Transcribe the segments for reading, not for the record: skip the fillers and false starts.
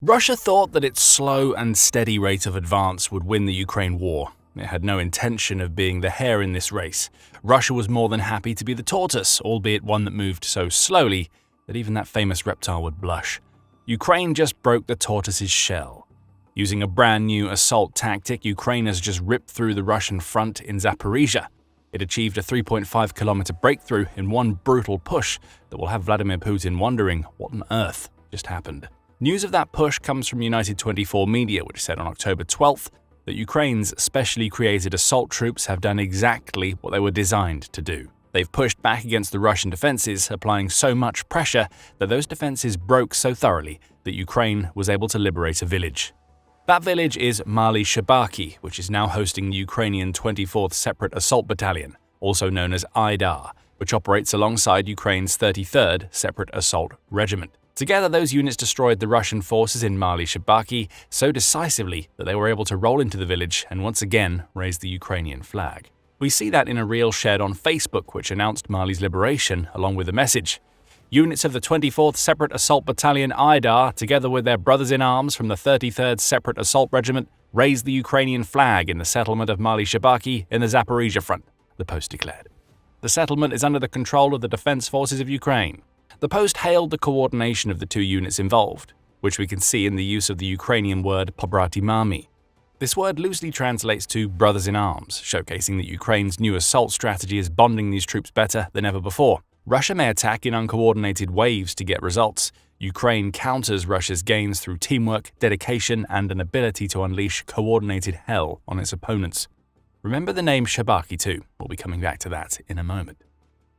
Russia thought that its slow and steady rate of advance would win the Ukraine war. It had no intention of being the hare in this race. Russia was more than happy to be the tortoise, albeit one that moved so slowly that even that famous reptile would blush. Ukraine just broke the tortoise's shell. Using a brand new assault tactic, Ukraine has just ripped through the Russian front in Zaporizhzhia. It achieved a 3.5-kilometer breakthrough in one brutal push that will have Vladimir Putin wondering what on earth just happened. News of that push comes from United 24 media, which said on October 12th that Ukraine's specially created assault troops have done exactly what they were designed to do. They've pushed back against the Russian defenses, applying so much pressure that those defenses broke so thoroughly that Ukraine was able to liberate a village. That village is Mali Shcherbaky, which is now hosting the Ukrainian 24th Separate Assault Battalion, also known as IDAR, which operates alongside Ukraine's 33rd Separate Assault Regiment. Together, those units destroyed the Russian forces in Mali Shcherbaky so decisively that they were able to roll into the village and once again raise the Ukrainian flag. We see that in a reel shared on Facebook, which announced Mali's liberation along with a message. Units of the 24th Separate Assault Battalion IDAR, together with their brothers-in-arms from the 33rd Separate Assault Regiment, raised the Ukrainian flag in the settlement of Mali Shcherbaky in the Zaporizhzhia front, the post declared. The settlement is under the control of the Defense Forces of Ukraine. The post hailed the coordination of the two units involved, which we can see in the use of the Ukrainian word pobratimami. This word loosely translates to brothers-in-arms, showcasing that Ukraine's new assault strategy is bonding these troops better than ever before. Russia may attack in uncoordinated waves to get results. Ukraine counters Russia's gains through teamwork, dedication, and an ability to unleash coordinated hell on its opponents. Remember the name Shcherbaky too. We'll be coming back to that in a moment.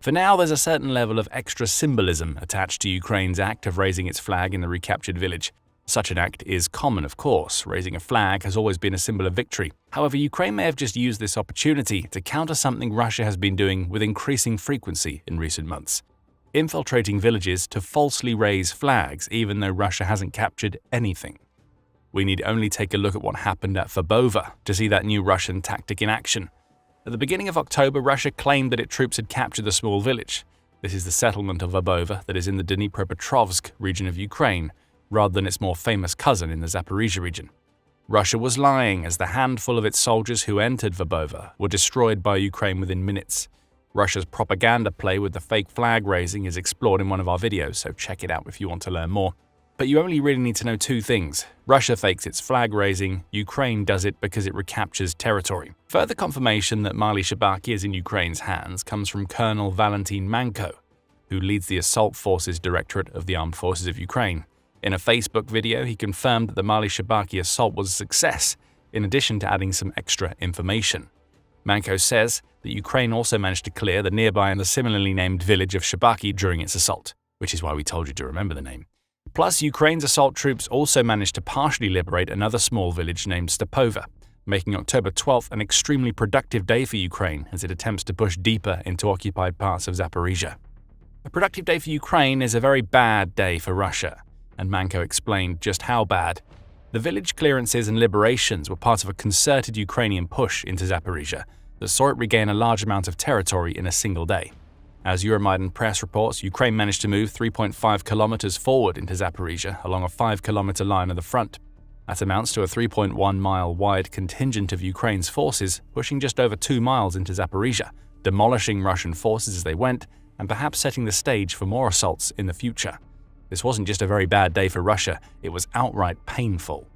For now, there's a certain level of extra symbolism attached to Ukraine's act of raising its flag in the recaptured village. Such an act is common, of course. Raising a flag has always been a symbol of victory. However, Ukraine may have just used this opportunity to counter something Russia has been doing with increasing frequency in recent months: infiltrating villages to falsely raise flags even though Russia hasn't captured anything. We need only take a look at what happened at Stepove to see that new Russian tactic in action. At the beginning of October, Russia claimed that its troops had captured the small village. This is the settlement of Stepove that is in the Dnipropetrovsk region of Ukraine, rather than its more famous cousin in the Zaporizhzhia region. Russia was lying, as the handful of its soldiers who entered Stepove were destroyed by Ukraine within minutes. Russia's propaganda play with the fake flag raising is explored in one of our videos, so check it out if you want to learn more. But you only really need to know two things. Russia fakes its flag raising, Ukraine does it because it recaptures territory. Further confirmation that Mali Shcherbaky is in Ukraine's hands comes from Colonel Valentin Manko, who leads the Assault Forces Directorate of the Armed Forces of Ukraine. In a Facebook video, he confirmed that the Mali Shcherbaky assault was a success, in addition to adding some extra information. Manko says that Ukraine also managed to clear the nearby and the similarly named village of Shcherbaky during its assault, which is why we told you to remember the name. Plus, Ukraine's assault troops also managed to partially liberate another small village named Stepove, making October 12th an extremely productive day for Ukraine as it attempts to push deeper into occupied parts of Zaporizhzhia. A productive day for Ukraine is a very bad day for Russia, and Manko explained just how bad. The village clearances and liberations were part of a concerted Ukrainian push into Zaporizhzhia that saw it regain a large amount of territory in a single day. As Euromaidan press reports, Ukraine managed to move 3.5 kilometers forward into Zaporizhzhia along a 5-kilometer line of the front. That amounts to a 3.1-mile-wide contingent of Ukraine's forces pushing just over 2 miles into Zaporizhzhia, demolishing Russian forces as they went, and perhaps setting the stage for more assaults in the future. This wasn't just a very bad day for Russia, it was outright painful.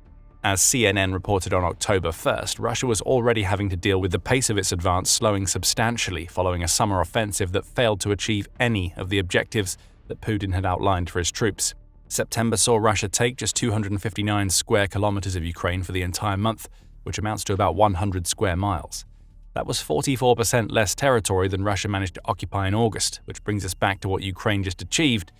As CNN reported on October 1st, Russia was already having to deal with the pace of its advance slowing substantially following a summer offensive that failed to achieve any of the objectives that Putin had outlined for his troops. September saw Russia take just 259 square kilometers of Ukraine for the entire month, which amounts to about 100 square miles. That was 44% less territory than Russia managed to occupy in August, which brings us back to what Ukraine just achieved.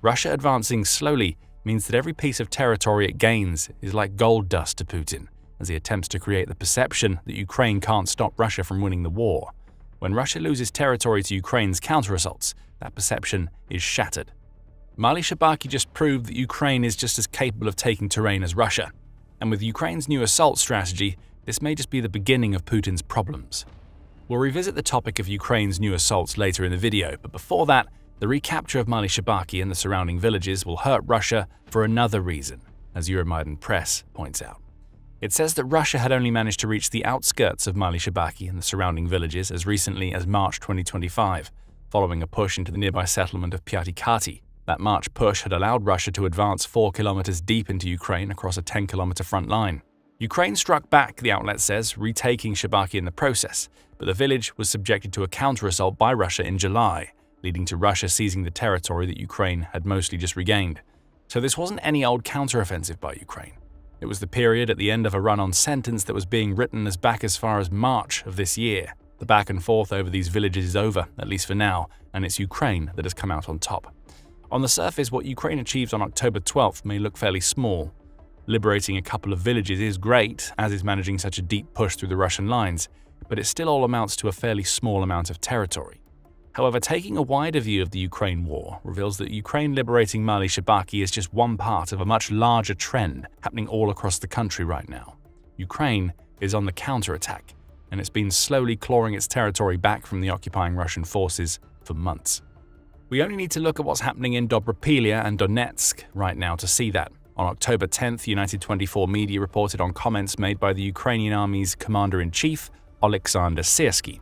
Russia advancing slowly means that every piece of territory it gains is like gold dust to Putin, as he attempts to create the perception that Ukraine can't stop Russia from winning the war. When Russia loses territory to Ukraine's counter-assaults, that perception is shattered. Mali Shcherbaky just proved that Ukraine is just as capable of taking terrain as Russia, and with Ukraine's new assault strategy, this may just be the beginning of Putin's problems. We'll revisit the topic of Ukraine's new assaults later in the video, but before that, the recapture of Mali Shcherbaky and the surrounding villages will hurt Russia for another reason, as Euromaidan Press points out. It says that Russia had only managed to reach the outskirts of Mali Shcherbaky and the surrounding villages as recently as March 2025, following a push into the nearby settlement of Pyatikati. That March push had allowed Russia to advance 4 kilometers deep into Ukraine across a 10-kilometer front line. Ukraine struck back, the outlet says, retaking Shcherbaky in the process, but the village was subjected to a counter-assault by Russia in July, leading to Russia seizing the territory that Ukraine had mostly just regained. So this wasn't any old counteroffensive by Ukraine. It was the period at the end of a run-on sentence that was being written as back as far as March of this year. The back and forth over these villages is over, at least for now, and it's Ukraine that has come out on top. On the surface, what Ukraine achieved on October 12th may look fairly small. Liberating a couple of villages is great, as is managing such a deep push through the Russian lines, but it still all amounts to a fairly small amount of territory. However, taking a wider view of the Ukraine war reveals that Ukraine liberating Mali Shcherbaky is just one part of a much larger trend happening all across the country right now. Ukraine is on the counterattack, and it's been slowly clawing its territory back from the occupying Russian forces for months. We only need to look at what's happening in Dobropilya and Donetsk right now to see that. On October 10th, United 24 media reported on comments made by the Ukrainian army's commander-in-chief, Oleksandr Syrsky.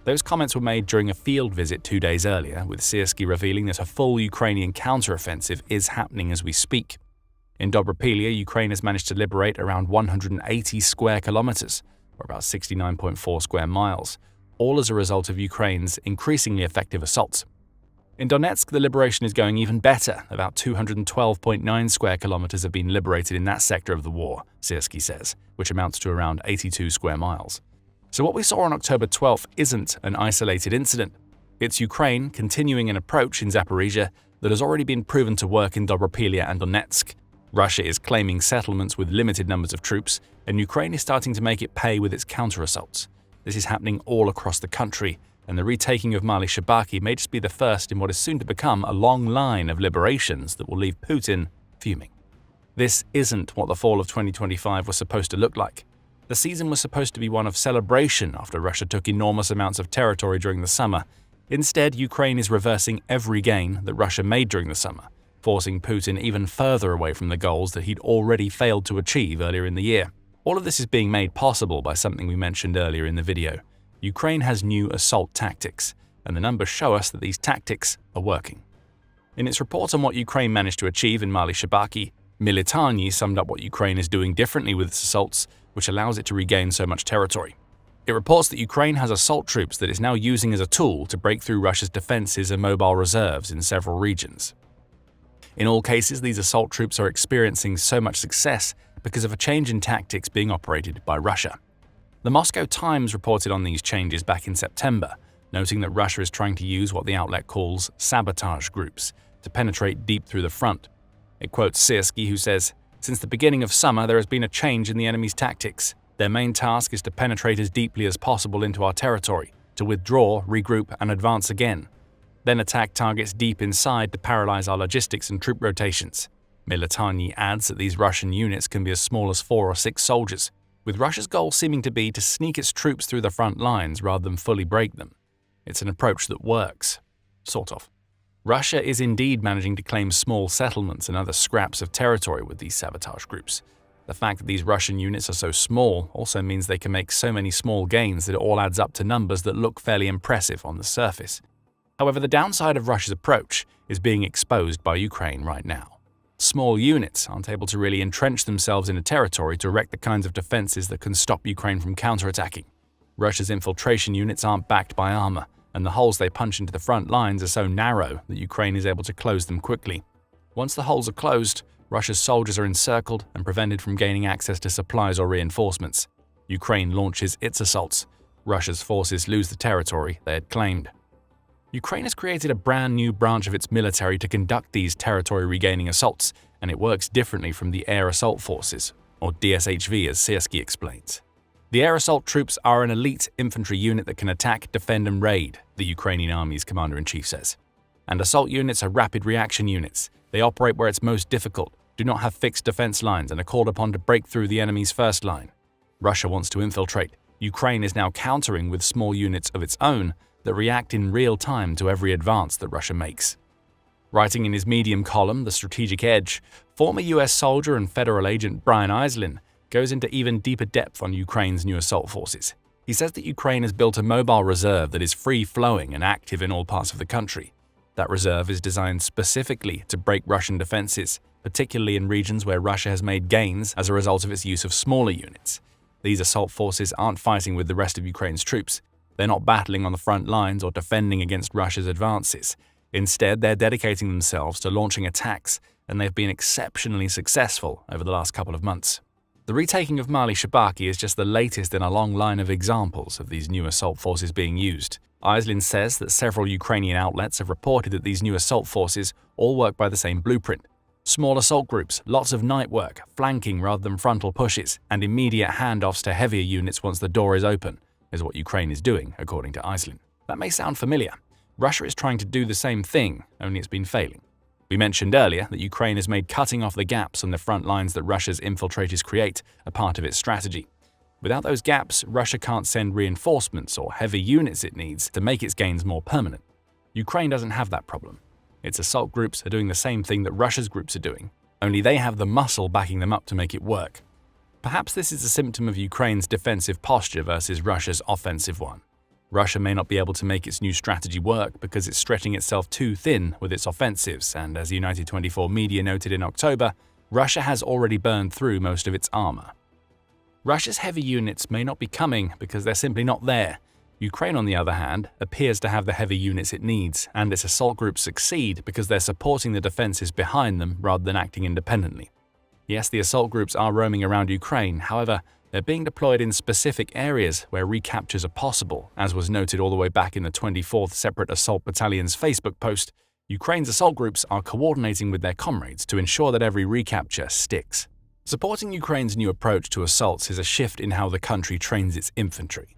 Those comments were made during a field visit 2 days earlier, with Syrsky revealing that a full Ukrainian counteroffensive is happening as we speak. In Dobropilya, Ukraine has managed to liberate around 180 square kilometers, or about 69.4 square miles, all as a result of Ukraine's increasingly effective assaults. In Donetsk, the liberation is going even better. About 212.9 square kilometers have been liberated in that sector of the war, Syrsky says, which amounts to around 82 square miles. So what we saw on October 12th isn't an isolated incident. It's Ukraine continuing an approach in Zaporizhzhia that has already been proven to work in Dobropilya and Donetsk. Russia is claiming settlements with limited numbers of troops, and Ukraine is starting to make it pay with its counter-assaults. This is happening all across the country, and the retaking of Mali Shcherbaky may just be the first in what is soon to become a long line of liberations that will leave Putin fuming. This isn't what the fall of 2025 was supposed to look like. The season was supposed to be one of celebration after Russia took enormous amounts of territory during the summer. Instead, Ukraine is reversing every gain that Russia made during the summer, forcing Putin even further away from the goals that he'd already failed to achieve earlier in the year. All of this is being made possible by something we mentioned earlier in the video. Ukraine has new assault tactics, and the numbers show us that these tactics are working. In its report on what Ukraine managed to achieve in Mali Shcherbaky, Militani summed up what Ukraine is doing differently with its assaults, which allows it to regain so much territory. It reports that Ukraine has assault troops that it's now using as a tool to break through Russia's defenses and mobile reserves in several regions. In all cases, these assault troops are experiencing so much success because of a change in tactics being operated by Russia. The Moscow Times reported on these changes back in September, noting that Russia is trying to use what the outlet calls sabotage groups to penetrate deep through the front. It quotes Syrsky, who says, "Since the beginning of summer, there has been a change in the enemy's tactics. Their main task is to penetrate as deeply as possible into our territory, to withdraw, regroup, and advance again. Then attack targets deep inside to paralyze our logistics and troop rotations." Militani adds that these Russian units can be as small as 4 or 6 soldiers, with Russia's goal seeming to be to sneak its troops through the front lines rather than fully break them. It's an approach that works. Sort of. Russia is indeed managing to claim small settlements and other scraps of territory with these sabotage groups. The fact that these Russian units are so small also means they can make so many small gains that it all adds up to numbers that look fairly impressive on the surface. However, the downside of Russia's approach is being exposed by Ukraine right now. Small units aren't able to really entrench themselves in a territory to erect the kinds of defenses that can stop Ukraine from counterattacking. Russia's infiltration units aren't backed by armor, and the holes they punch into the front lines are so narrow that Ukraine is able to close them quickly. Once the holes are closed, Russia's soldiers are encircled and prevented from gaining access to supplies or reinforcements. Ukraine launches its assaults. Russia's forces lose the territory they had claimed. Ukraine has created a brand new branch of its military to conduct these territory-regaining assaults, and it works differently from the Air Assault Forces, or DSHV as Syrsky explains. The air assault troops are an elite infantry unit that can attack, defend and raid, the Ukrainian army's commander-in-chief says. And assault units are rapid reaction units. They operate where it's most difficult, do not have fixed defense lines and are called upon to break through the enemy's first line. Russia wants to infiltrate. Ukraine is now countering with small units of its own that react in real time to every advance that Russia makes. Writing in his Medium column, The Strategic Edge, Former US soldier and federal agent Brian Eislin goes into even deeper depth on Ukraine's new assault forces. He says that Ukraine has built a mobile reserve that is free-flowing and active in all parts of the country. That reserve is designed specifically to break Russian defenses, particularly in regions where Russia has made gains as a result of its use of smaller units. These assault forces aren't fighting with the rest of Ukraine's troops. They're not battling on the front lines or defending against Russia's advances. Instead, they're dedicating themselves to launching attacks, and they've been exceptionally successful over the last couple of months. The retaking of Mali Shcherbaky is just the latest in a long line of examples of these new assault forces being used. Eislin says that several Ukrainian outlets have reported that these new assault forces all work by the same blueprint. Small assault groups, lots of night work, flanking rather than frontal pushes, and immediate handoffs to heavier units once the door is open, is what Ukraine is doing, according to Eislin. That may sound familiar. Russia is trying to do the same thing, only it's been failing. We mentioned earlier that Ukraine has made cutting off the gaps on the front lines that Russia's infiltrators create a part of its strategy. Without those gaps, Russia can't send reinforcements or heavy units it needs to make its gains more permanent. Ukraine doesn't have that problem. Its assault groups are doing the same thing that Russia's groups are doing, only they have the muscle backing them up to make it work. Perhaps this is a symptom of Ukraine's defensive posture versus Russia's offensive one. Russia may not be able to make its new strategy work because it's stretching itself too thin with its offensives, and as United 24 media noted in October, Russia has already burned through most of its armor. Russia's heavy units may not be coming because they're simply not there. Ukraine, on the other hand, appears to have the heavy units it needs, and its assault groups succeed because they're supporting the defenses behind them rather than acting independently. Yes, the assault groups are roaming around Ukraine, however, they're being deployed in specific areas where recaptures are possible, as was noted all the way back in the 24th Separate Assault Battalion's Facebook post. Ukraine's assault groups are coordinating with their comrades to ensure that every recapture sticks. Supporting Ukraine's new approach to assaults is a shift in how the country trains its infantry.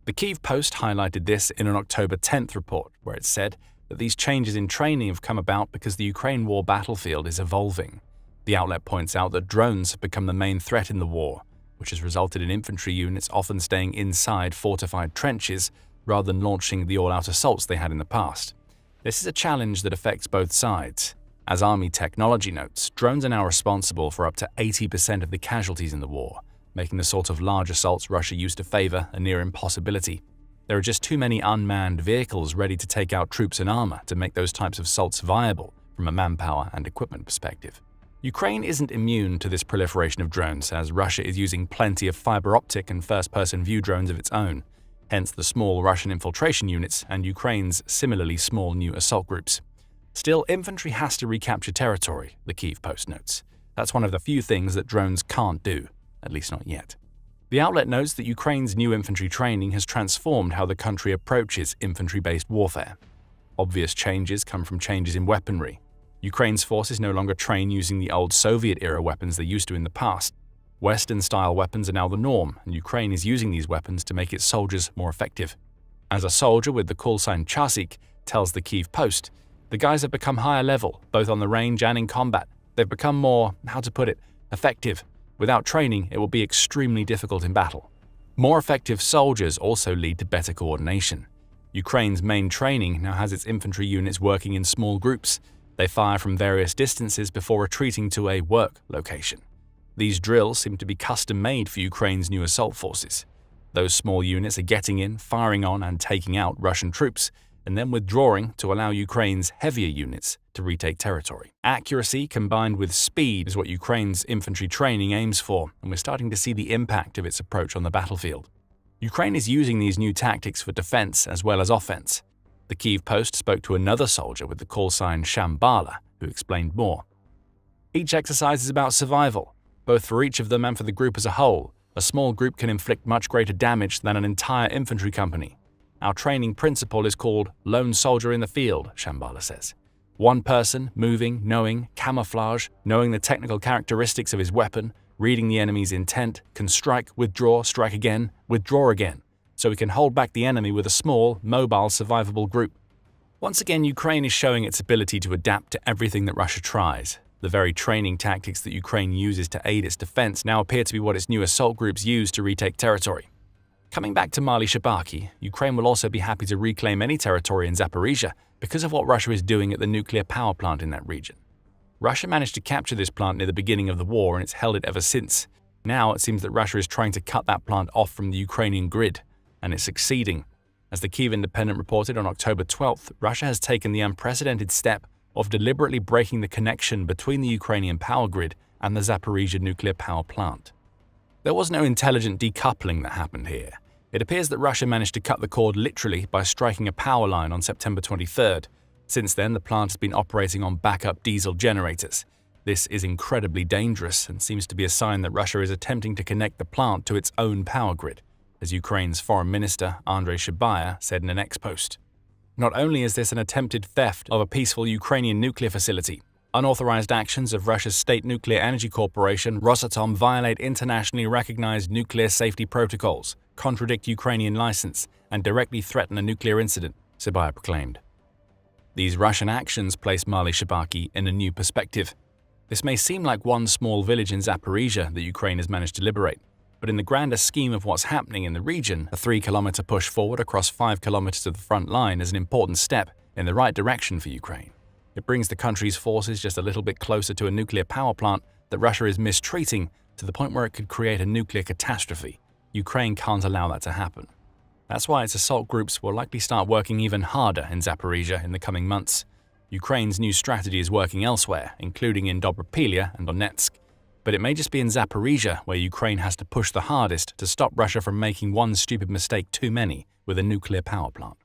The Kyiv Post highlighted this in an October 10th report, where it said that these changes in training have come about because the Ukraine war battlefield is evolving. The outlet points out that drones have become the main threat in the war, which has resulted in infantry units often staying inside fortified trenches rather than launching the all-out assaults they had in the past. This is a challenge that affects both sides. As Army Technology notes, drones are now responsible for up to 80% of the casualties in the war, making the sort of large assaults Russia used to favor a near impossibility. There are just too many unmanned vehicles ready to take out troops and armor to make those types of assaults viable from a manpower and equipment perspective. Ukraine isn't immune to this proliferation of drones, as Russia is using plenty of fiber optic and first-person view drones of its own, hence the small Russian infiltration units and Ukraine's similarly small new assault groups. Still, infantry has to recapture territory, the Kyiv Post notes. That's one of the few things that drones can't do, at least not yet. The outlet notes that Ukraine's new infantry training has transformed how the country approaches infantry-based warfare. Obvious changes come from changes in weaponry. Ukraine's forces no longer train using the old Soviet-era weapons they used to in the past. Western-style weapons are now the norm, and Ukraine is using these weapons to make its soldiers more effective. As a soldier with the call sign Chasik tells the Kyiv Post, the guys have become higher level, both on the range and in combat. They've become more, effective. Without training, it will be extremely difficult in battle. More effective soldiers also lead to better coordination. Ukraine's main training now has its infantry units working in small groups. They fire from various distances before retreating to a work location. These drills seem to be custom-made for Ukraine's new assault forces. Those small units are getting in, firing on and taking out Russian troops, and then withdrawing to allow Ukraine's heavier units to retake territory. Accuracy combined with speed is what Ukraine's infantry training aims for, and we're starting to see the impact of its approach on the battlefield. Ukraine is using these new tactics for defense as well as offense. The Kyiv Post spoke to another soldier with the call sign Shambhala, who explained more. Each exercise is about survival, both for each of them and for the group as a whole. A small group can inflict much greater damage than an entire infantry company. Our training principle is called lone soldier in the field, Shambhala says. One person, moving, knowing, camouflage, knowing the technical characteristics of his weapon, reading the enemy's intent, can strike, withdraw, strike again, withdraw again, so we can hold back the enemy with a small, mobile, survivable group. Once again, Ukraine is showing its ability to adapt to everything that Russia tries. The very training tactics that Ukraine uses to aid its defense now appear to be what its new assault groups use to retake territory. Coming back to Mali Shcherbaky, Ukraine will also be happy to reclaim any territory in Zaporizhzhia because of what Russia is doing at the nuclear power plant in that region. Russia managed to capture this plant near the beginning of the war, and it's held it ever since. Now it seems that Russia is trying to cut that plant off from the Ukrainian grid, and it's succeeding. As the Kyiv Independent reported on October 12th, Russia has taken the unprecedented step of deliberately breaking the connection between the Ukrainian power grid and the Zaporizhzhia nuclear power plant. There was no intelligent decoupling that happened here. It appears that Russia managed to cut the cord literally by striking a power line on September 23rd. Since then, the plant has been operating on backup diesel generators. This is incredibly dangerous and seems to be a sign that Russia is attempting to connect the plant to its own power grid, as Ukraine's Foreign Minister Mali Shcherbaky said in an X post. Not only is this an attempted theft of a peaceful Ukrainian nuclear facility, unauthorized actions of Russia's state nuclear energy corporation Rosatom violate internationally recognized nuclear safety protocols, contradict Ukrainian license, and directly threaten a nuclear incident, Shcherbaky proclaimed. These Russian actions place Mali Shcherbaky in a new perspective. This may seem like one small village in Zaporizhzhia that Ukraine has managed to liberate, but in the grander scheme of what's happening in the region, a 3-kilometer push forward across 5 kilometers of the front line is an important step in the right direction for Ukraine. It brings the country's forces just a little bit closer to a nuclear power plant that Russia is mistreating to the point where it could create a nuclear catastrophe. Ukraine can't allow that to happen. That's why its assault groups will likely start working even harder in Zaporizhzhia in the coming months. Ukraine's new strategy is working elsewhere, including in Dobropilya and Donetsk. But it may just be in Zaporizhzhia where Ukraine has to push the hardest to stop Russia from making one stupid mistake too many with a nuclear power plant.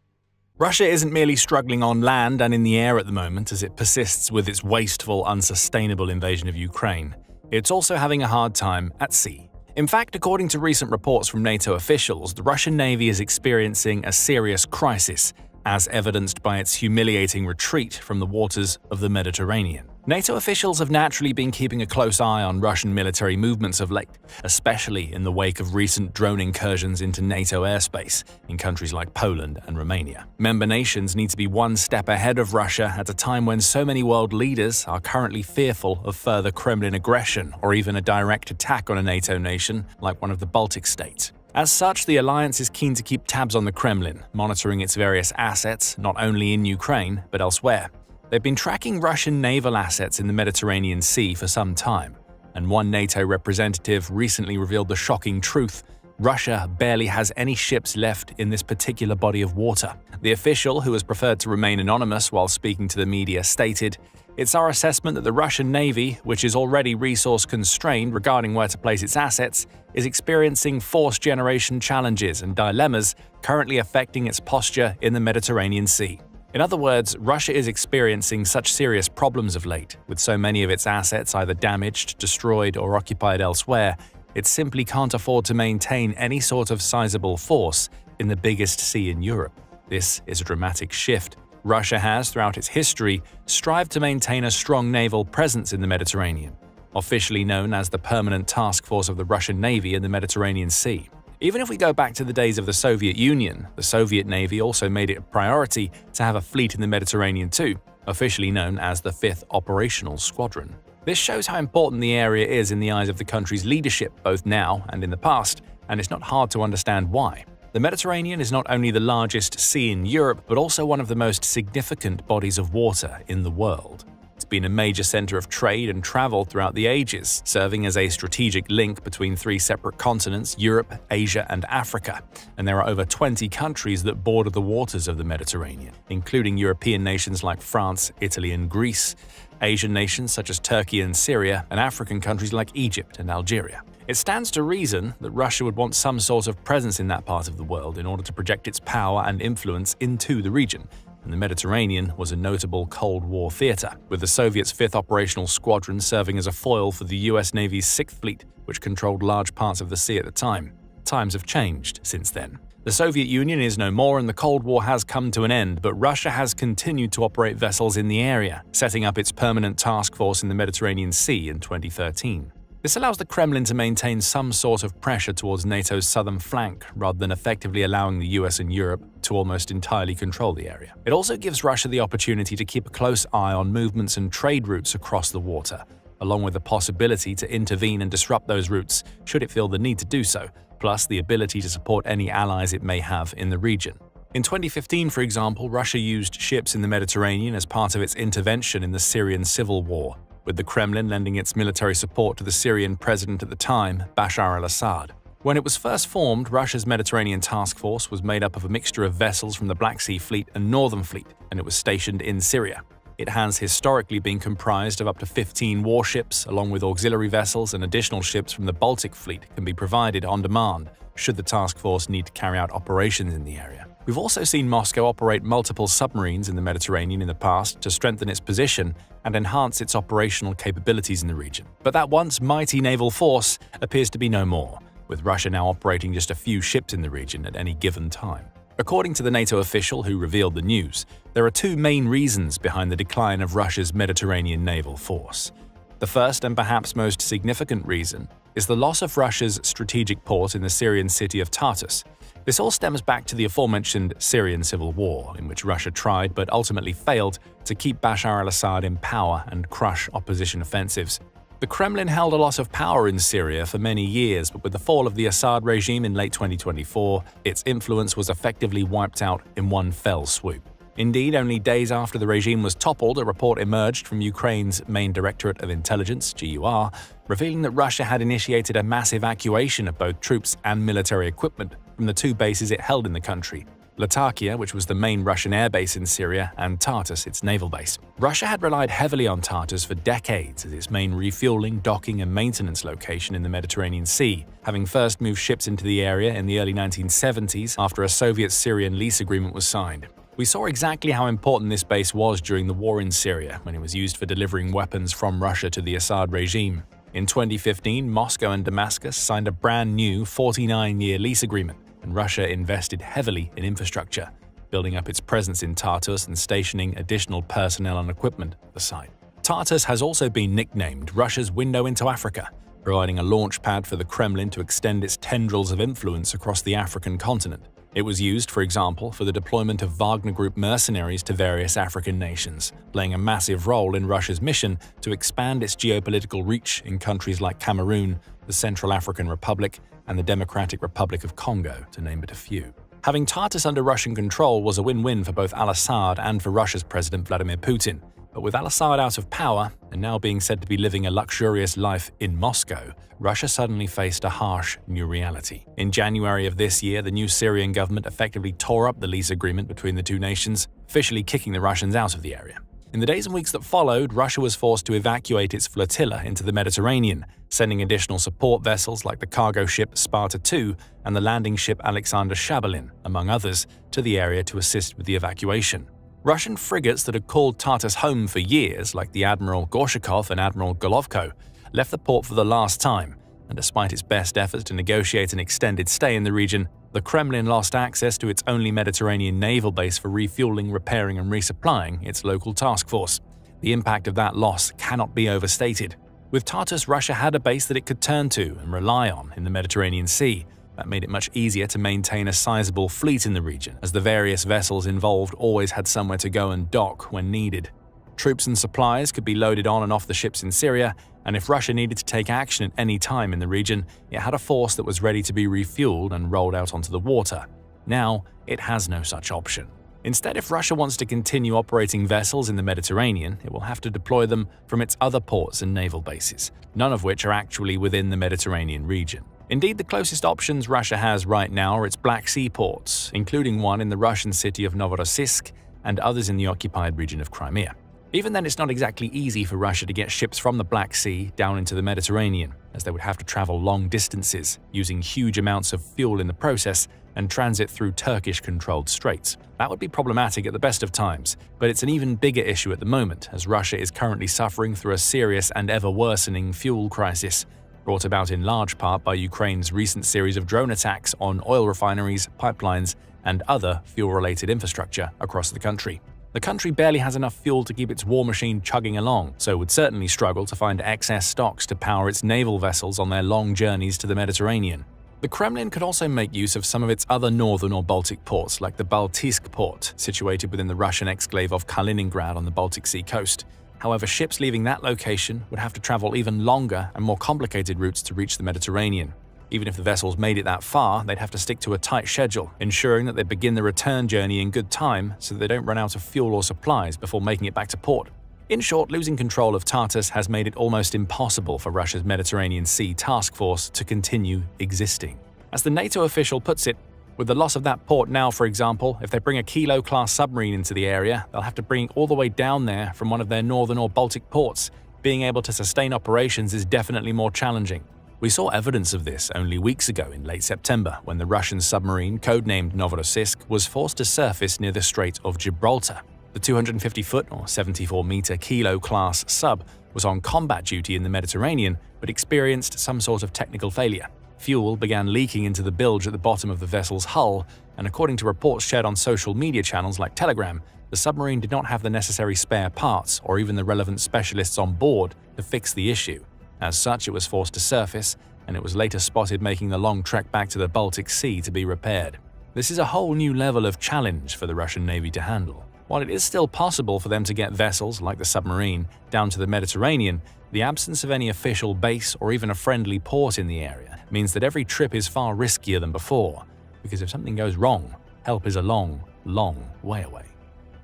Russia isn't merely struggling on land and in the air at the moment as it persists with its wasteful, unsustainable invasion of Ukraine. It's also having a hard time at sea. In fact, according to recent reports from NATO officials, the Russian Navy is experiencing a serious crisis, as evidenced by its humiliating retreat from the waters of the Mediterranean. NATO officials have naturally been keeping a close eye on Russian military movements of late, especially in the wake of recent drone incursions into NATO airspace in countries like Poland and Romania. Member nations need to be one step ahead of Russia at a time when so many world leaders are currently fearful of further Kremlin aggression or even a direct attack on a NATO nation like one of the Baltic states. As such, the alliance is keen to keep tabs on the Kremlin, monitoring its various assets not only in Ukraine but elsewhere. They've been tracking Russian naval assets in the Mediterranean Sea for some time, and one NATO representative recently revealed the shocking truth: Russia barely has any ships left in this particular body of water. The official, who has preferred to remain anonymous while speaking to the media, stated, "It's our assessment that the Russian Navy, which is already resource-constrained regarding where to place its assets, is experiencing force-generation challenges and dilemmas currently affecting its posture in the Mediterranean Sea." In other words, Russia is experiencing such serious problems of late, with so many of its assets either damaged, destroyed, or occupied elsewhere, it simply can't afford to maintain any sort of sizable force in the biggest sea in Europe. This is a dramatic shift. Russia has, throughout its history, strived to maintain a strong naval presence in the Mediterranean, officially known as the Permanent Task Force of the Russian Navy in the Mediterranean Sea. Even if we go back to the days of the Soviet Union, the Soviet Navy also made it a priority to have a fleet in the Mediterranean too, officially known as the 5th Operational Squadron. This shows how important the area is in the eyes of the country's leadership, both now and in the past, and it's not hard to understand why. The Mediterranean is not only the largest sea in Europe, but also one of the most significant bodies of water in the world. It's been a major center of trade and travel throughout the ages, serving as a strategic link between 3 separate continents, Europe, Asia, and Africa. And there are over 20 countries that border the waters of the Mediterranean, including European nations like France, Italy, and Greece, Asian nations such as Turkey and Syria, and African countries like Egypt and Algeria. It stands to reason that Russia would want some sort of presence in that part of the world in order to project its power and influence into the region. And the Mediterranean was a notable Cold War theater, with the Soviets' 5th Operational Squadron serving as a foil for the US Navy's 6th Fleet, which controlled large parts of the sea at the time. Times have changed since then. The Soviet Union is no more and the Cold War has come to an end, but Russia has continued to operate vessels in the area, setting up its permanent task force in the Mediterranean Sea in 2013. This allows the Kremlin to maintain some sort of pressure towards NATO's southern flank, rather than effectively allowing the US and Europe to almost entirely control the area. It also gives Russia the opportunity to keep a close eye on movements and trade routes across the water, along with the possibility to intervene and disrupt those routes should it feel the need to do so, plus the ability to support any allies it may have in the region. In 2015, for example, Russia used ships in the Mediterranean as part of its intervention in the Syrian civil war, with the Kremlin lending its military support to the Syrian president at the time, Bashar al-Assad. When it was first formed, Russia's Mediterranean Task Force was made up of a mixture of vessels from the Black Sea Fleet and Northern Fleet, and it was stationed in Syria. It has historically been comprised of up to 15 warships, along with auxiliary vessels, and additional ships from the Baltic Fleet can be provided on demand should the task force need to carry out operations in the area. We've also seen Moscow operate multiple submarines in the Mediterranean in the past to strengthen its position and enhance its operational capabilities in the region. But that once mighty naval force appears to be no more, with Russia now operating just a few ships in the region at any given time. According to the NATO official who revealed the news, there are two main reasons behind the decline of Russia's Mediterranean naval force. The first and perhaps most significant reason is the loss of Russia's strategic port in the Syrian city of Tartus. This all stems back to the aforementioned Syrian civil war, in which Russia tried but ultimately failed to keep Bashar al-Assad in power and crush opposition offensives. The Kremlin held a lot of power in Syria for many years, but with the fall of the Assad regime in late 2024, its influence was effectively wiped out in one fell swoop. Indeed, only days after the regime was toppled, a report emerged from Ukraine's main Directorate of Intelligence, GUR, revealing that Russia had initiated a mass evacuation of both troops and military equipment from the two bases it held in the country: Latakia, which was the main Russian airbase in Syria, and Tartus, its naval base. Russia had relied heavily on Tartus for decades as its main refueling, docking, and maintenance location in the Mediterranean Sea, having first moved ships into the area in the early 1970s after a Soviet-Syrian lease agreement was signed. We saw exactly how important this base was during the war in Syria, when it was used for delivering weapons from Russia to the Assad regime. In 2015, Moscow and Damascus signed a brand new 49-year lease agreement, and Russia invested heavily in infrastructure, building up its presence in Tartus and stationing additional personnel and equipment at the site. Tartus has also been nicknamed Russia's window into Africa, providing a launch pad for the Kremlin to extend its tendrils of influence across the African continent. It was used, for example, for the deployment of Wagner Group mercenaries to various African nations, playing a massive role in Russia's mission to expand its geopolitical reach in countries like Cameroon, the Central African Republic, and the Democratic Republic of Congo, to name but a few. Having Tartus under Russian control was a win-win for both al-Assad and for Russia's President Vladimir Putin. But with al-Assad out of power, and now being said to be living a luxurious life in Moscow, Russia suddenly faced a harsh new reality. In January of this year, the new Syrian government effectively tore up the lease agreement between the two nations, officially kicking the Russians out of the area. In the days and weeks that followed, Russia was forced to evacuate its flotilla into the Mediterranean, sending additional support vessels like the cargo ship Sparta II and the landing ship Alexander Shabalin, among others, to the area to assist with the evacuation. Russian frigates that had called Tartus home for years, like the Admiral Gorshakov and Admiral Golovko, left the port for the last time, and despite its best efforts to negotiate an extended stay in the region, the Kremlin lost access to its only Mediterranean naval base for refueling, repairing, and resupplying its local task force. The impact of that loss cannot be overstated. With Tartus, Russia had a base that it could turn to and rely on in the Mediterranean Sea. That made it much easier to maintain a sizable fleet in the region, as the various vessels involved always had somewhere to go and dock when needed. Troops and supplies could be loaded on and off the ships in Syria, and if Russia needed to take action at any time in the region, it had a force that was ready to be refueled and rolled out onto the water. Now, it has no such option. Instead, if Russia wants to continue operating vessels in the Mediterranean, it will have to deploy them from its other ports and naval bases, none of which are actually within the Mediterranean region. Indeed, the closest options Russia has right now are its Black Sea ports, including one in the Russian city of Novorossiysk and others in the occupied region of Crimea. Even then, it's not exactly easy for Russia to get ships from the Black Sea down into the Mediterranean, as they would have to travel long distances, using huge amounts of fuel in the process, and transit through Turkish-controlled straits. That would be problematic at the best of times, but it's an even bigger issue at the moment, as Russia is currently suffering through a serious and ever-worsening fuel crisis, brought about in large part by Ukraine's recent series of drone attacks on oil refineries, pipelines, and other fuel-related infrastructure across the country. The country barely has enough fuel to keep its war machine chugging along, so would certainly struggle to find excess stocks to power its naval vessels on their long journeys to the Mediterranean. The Kremlin could also make use of some of its other northern or Baltic ports, like the Baltiysk port, situated within the Russian exclave of Kaliningrad on the Baltic Sea coast. However, ships leaving that location would have to travel even longer and more complicated routes to reach the Mediterranean. Even if the vessels made it that far, they'd have to stick to a tight schedule, ensuring that they begin the return journey in good time so that they don't run out of fuel or supplies before making it back to port. In short, losing control of Tartus has made it almost impossible for Russia's Mediterranean Sea task force to continue existing. As the NATO official puts it, with the loss of that port now, for example, if they bring a Kilo-class submarine into the area, they'll have to bring it all the way down there from one of their northern or Baltic ports. Being able to sustain operations is definitely more challenging. We saw evidence of this only weeks ago in late September when the Russian submarine, codenamed Novorossiysk, was forced to surface near the Strait of Gibraltar. The 250-foot or 74-meter Kilo-class sub was on combat duty in the Mediterranean but experienced some sort of technical failure. Fuel began leaking into the bilge at the bottom of the vessel's hull, and according to reports shared on social media channels like Telegram, the submarine did not have the necessary spare parts or even the relevant specialists on board to fix the issue. As such, it was forced to surface, and it was later spotted making the long trek back to the Baltic Sea to be repaired. This is a whole new level of challenge for the Russian Navy to handle. While it is still possible for them to get vessels, like the submarine, down to the Mediterranean, the absence of any official base or even a friendly port in the area means that every trip is far riskier than before, because if something goes wrong, help is a long, long way away.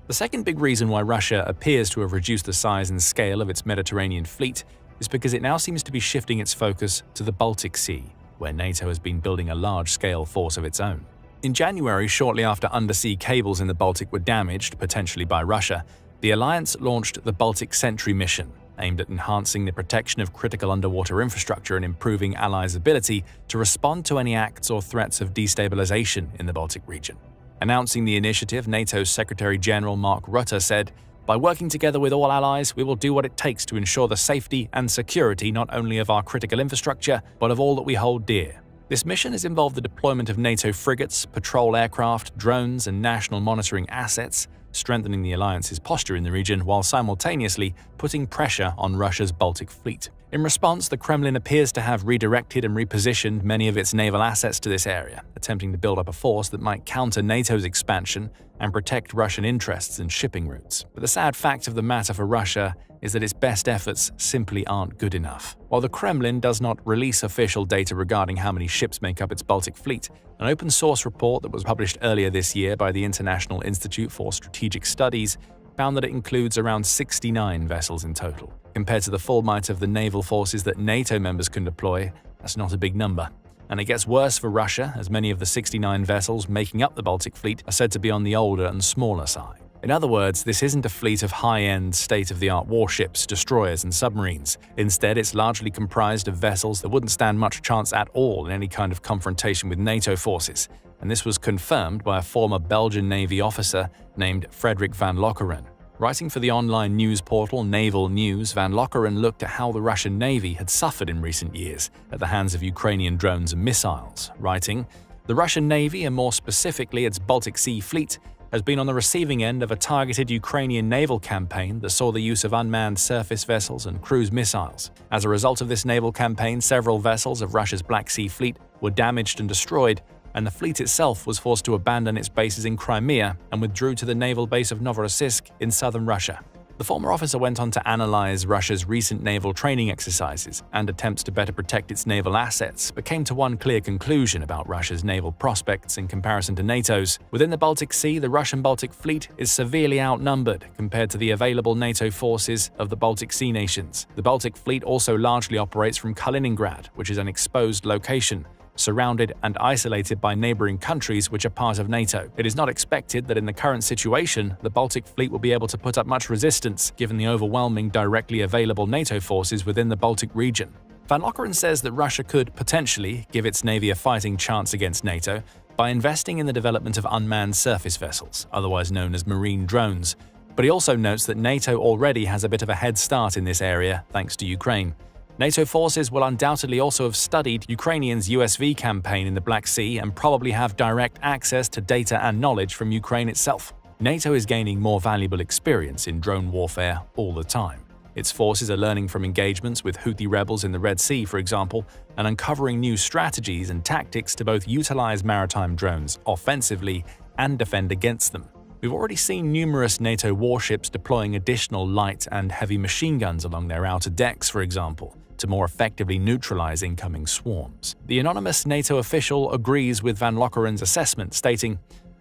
The second big reason why Russia appears to have reduced the size and scale of its Mediterranean fleet is because it now seems to be shifting its focus to the Baltic Sea, where NATO has been building a large-scale force of its own. In January, shortly after undersea cables in the Baltic were damaged, potentially by Russia, the alliance launched the Baltic Sentry mission, aimed at enhancing the protection of critical underwater infrastructure and improving allies' ability to respond to any acts or threats of destabilization in the Baltic region. Announcing the initiative, NATO's Secretary-General Mark Rutte said, "By working together with all allies, we will do what it takes to ensure the safety and security not only of our critical infrastructure, but of all that we hold dear." This mission has involved the deployment of NATO frigates, patrol aircraft, drones, and national monitoring assets, strengthening the alliance's posture in the region while simultaneously putting pressure on Russia's Baltic fleet. In response, the Kremlin appears to have redirected and repositioned many of its naval assets to this area, attempting to build up a force that might counter NATO's expansion and protect Russian interests and shipping routes. But the sad fact of the matter for Russia is that its best efforts simply aren't good enough. While the Kremlin does not release official data regarding how many ships make up its Baltic fleet, an open-source report that was published earlier this year by the International Institute for Strategic Studies found that it includes around 69 vessels in total. Compared to the full might of the naval forces that NATO members can deploy, that's not a big number. And it gets worse for Russia, as many of the 69 vessels making up the Baltic fleet are said to be on the older and smaller side. In other words, this isn't a fleet of high-end, state-of-the-art warships, destroyers, and submarines. Instead, it's largely comprised of vessels that wouldn't stand much chance at all in any kind of confrontation with NATO forces. And this was confirmed by a former Belgian Navy officer named Frederik van Lokeren. Writing for the online news portal Naval News, van Lokeren looked at how the Russian Navy had suffered in recent years at the hands of Ukrainian drones and missiles, writing, "The Russian Navy, and more specifically its Baltic Sea fleet, has been on the receiving end of a targeted Ukrainian naval campaign that saw the use of unmanned surface vessels and cruise missiles. As a result of this naval campaign, several vessels of Russia's Black Sea fleet were damaged and destroyed, and the fleet itself was forced to abandon its bases in Crimea and withdrew to the naval base of Novorossiysk in southern Russia." The former officer went on to analyze Russia's recent naval training exercises and attempts to better protect its naval assets, but came to one clear conclusion about Russia's naval prospects in comparison to NATO's. Within the Baltic Sea, the Russian Baltic fleet is severely outnumbered compared to the available NATO forces of the Baltic Sea nations. The Baltic fleet also largely operates from Kaliningrad, which is an exposed location, surrounded and isolated by neighboring countries which are part of NATO. It is not expected that in the current situation, the Baltic fleet will be able to put up much resistance given the overwhelming directly available NATO forces within the Baltic region. Van Lokeren says that Russia could potentially give its navy a fighting chance against NATO by investing in the development of unmanned surface vessels, otherwise known as marine drones. But he also notes that NATO already has a bit of a head start in this area thanks to Ukraine. NATO forces will undoubtedly also have studied Ukrainians' USV campaign in the Black Sea and probably have direct access to data and knowledge from Ukraine itself. NATO is gaining more valuable experience in drone warfare all the time. Its forces are learning from engagements with Houthi rebels in the Red Sea, for example, and uncovering new strategies and tactics to both utilize maritime drones offensively and defend against them. We've already seen numerous NATO warships deploying additional light and heavy machine guns along their outer decks, for example, to more effectively neutralize incoming swarms. The anonymous NATO official agrees with van Lokeren's assessment, stating,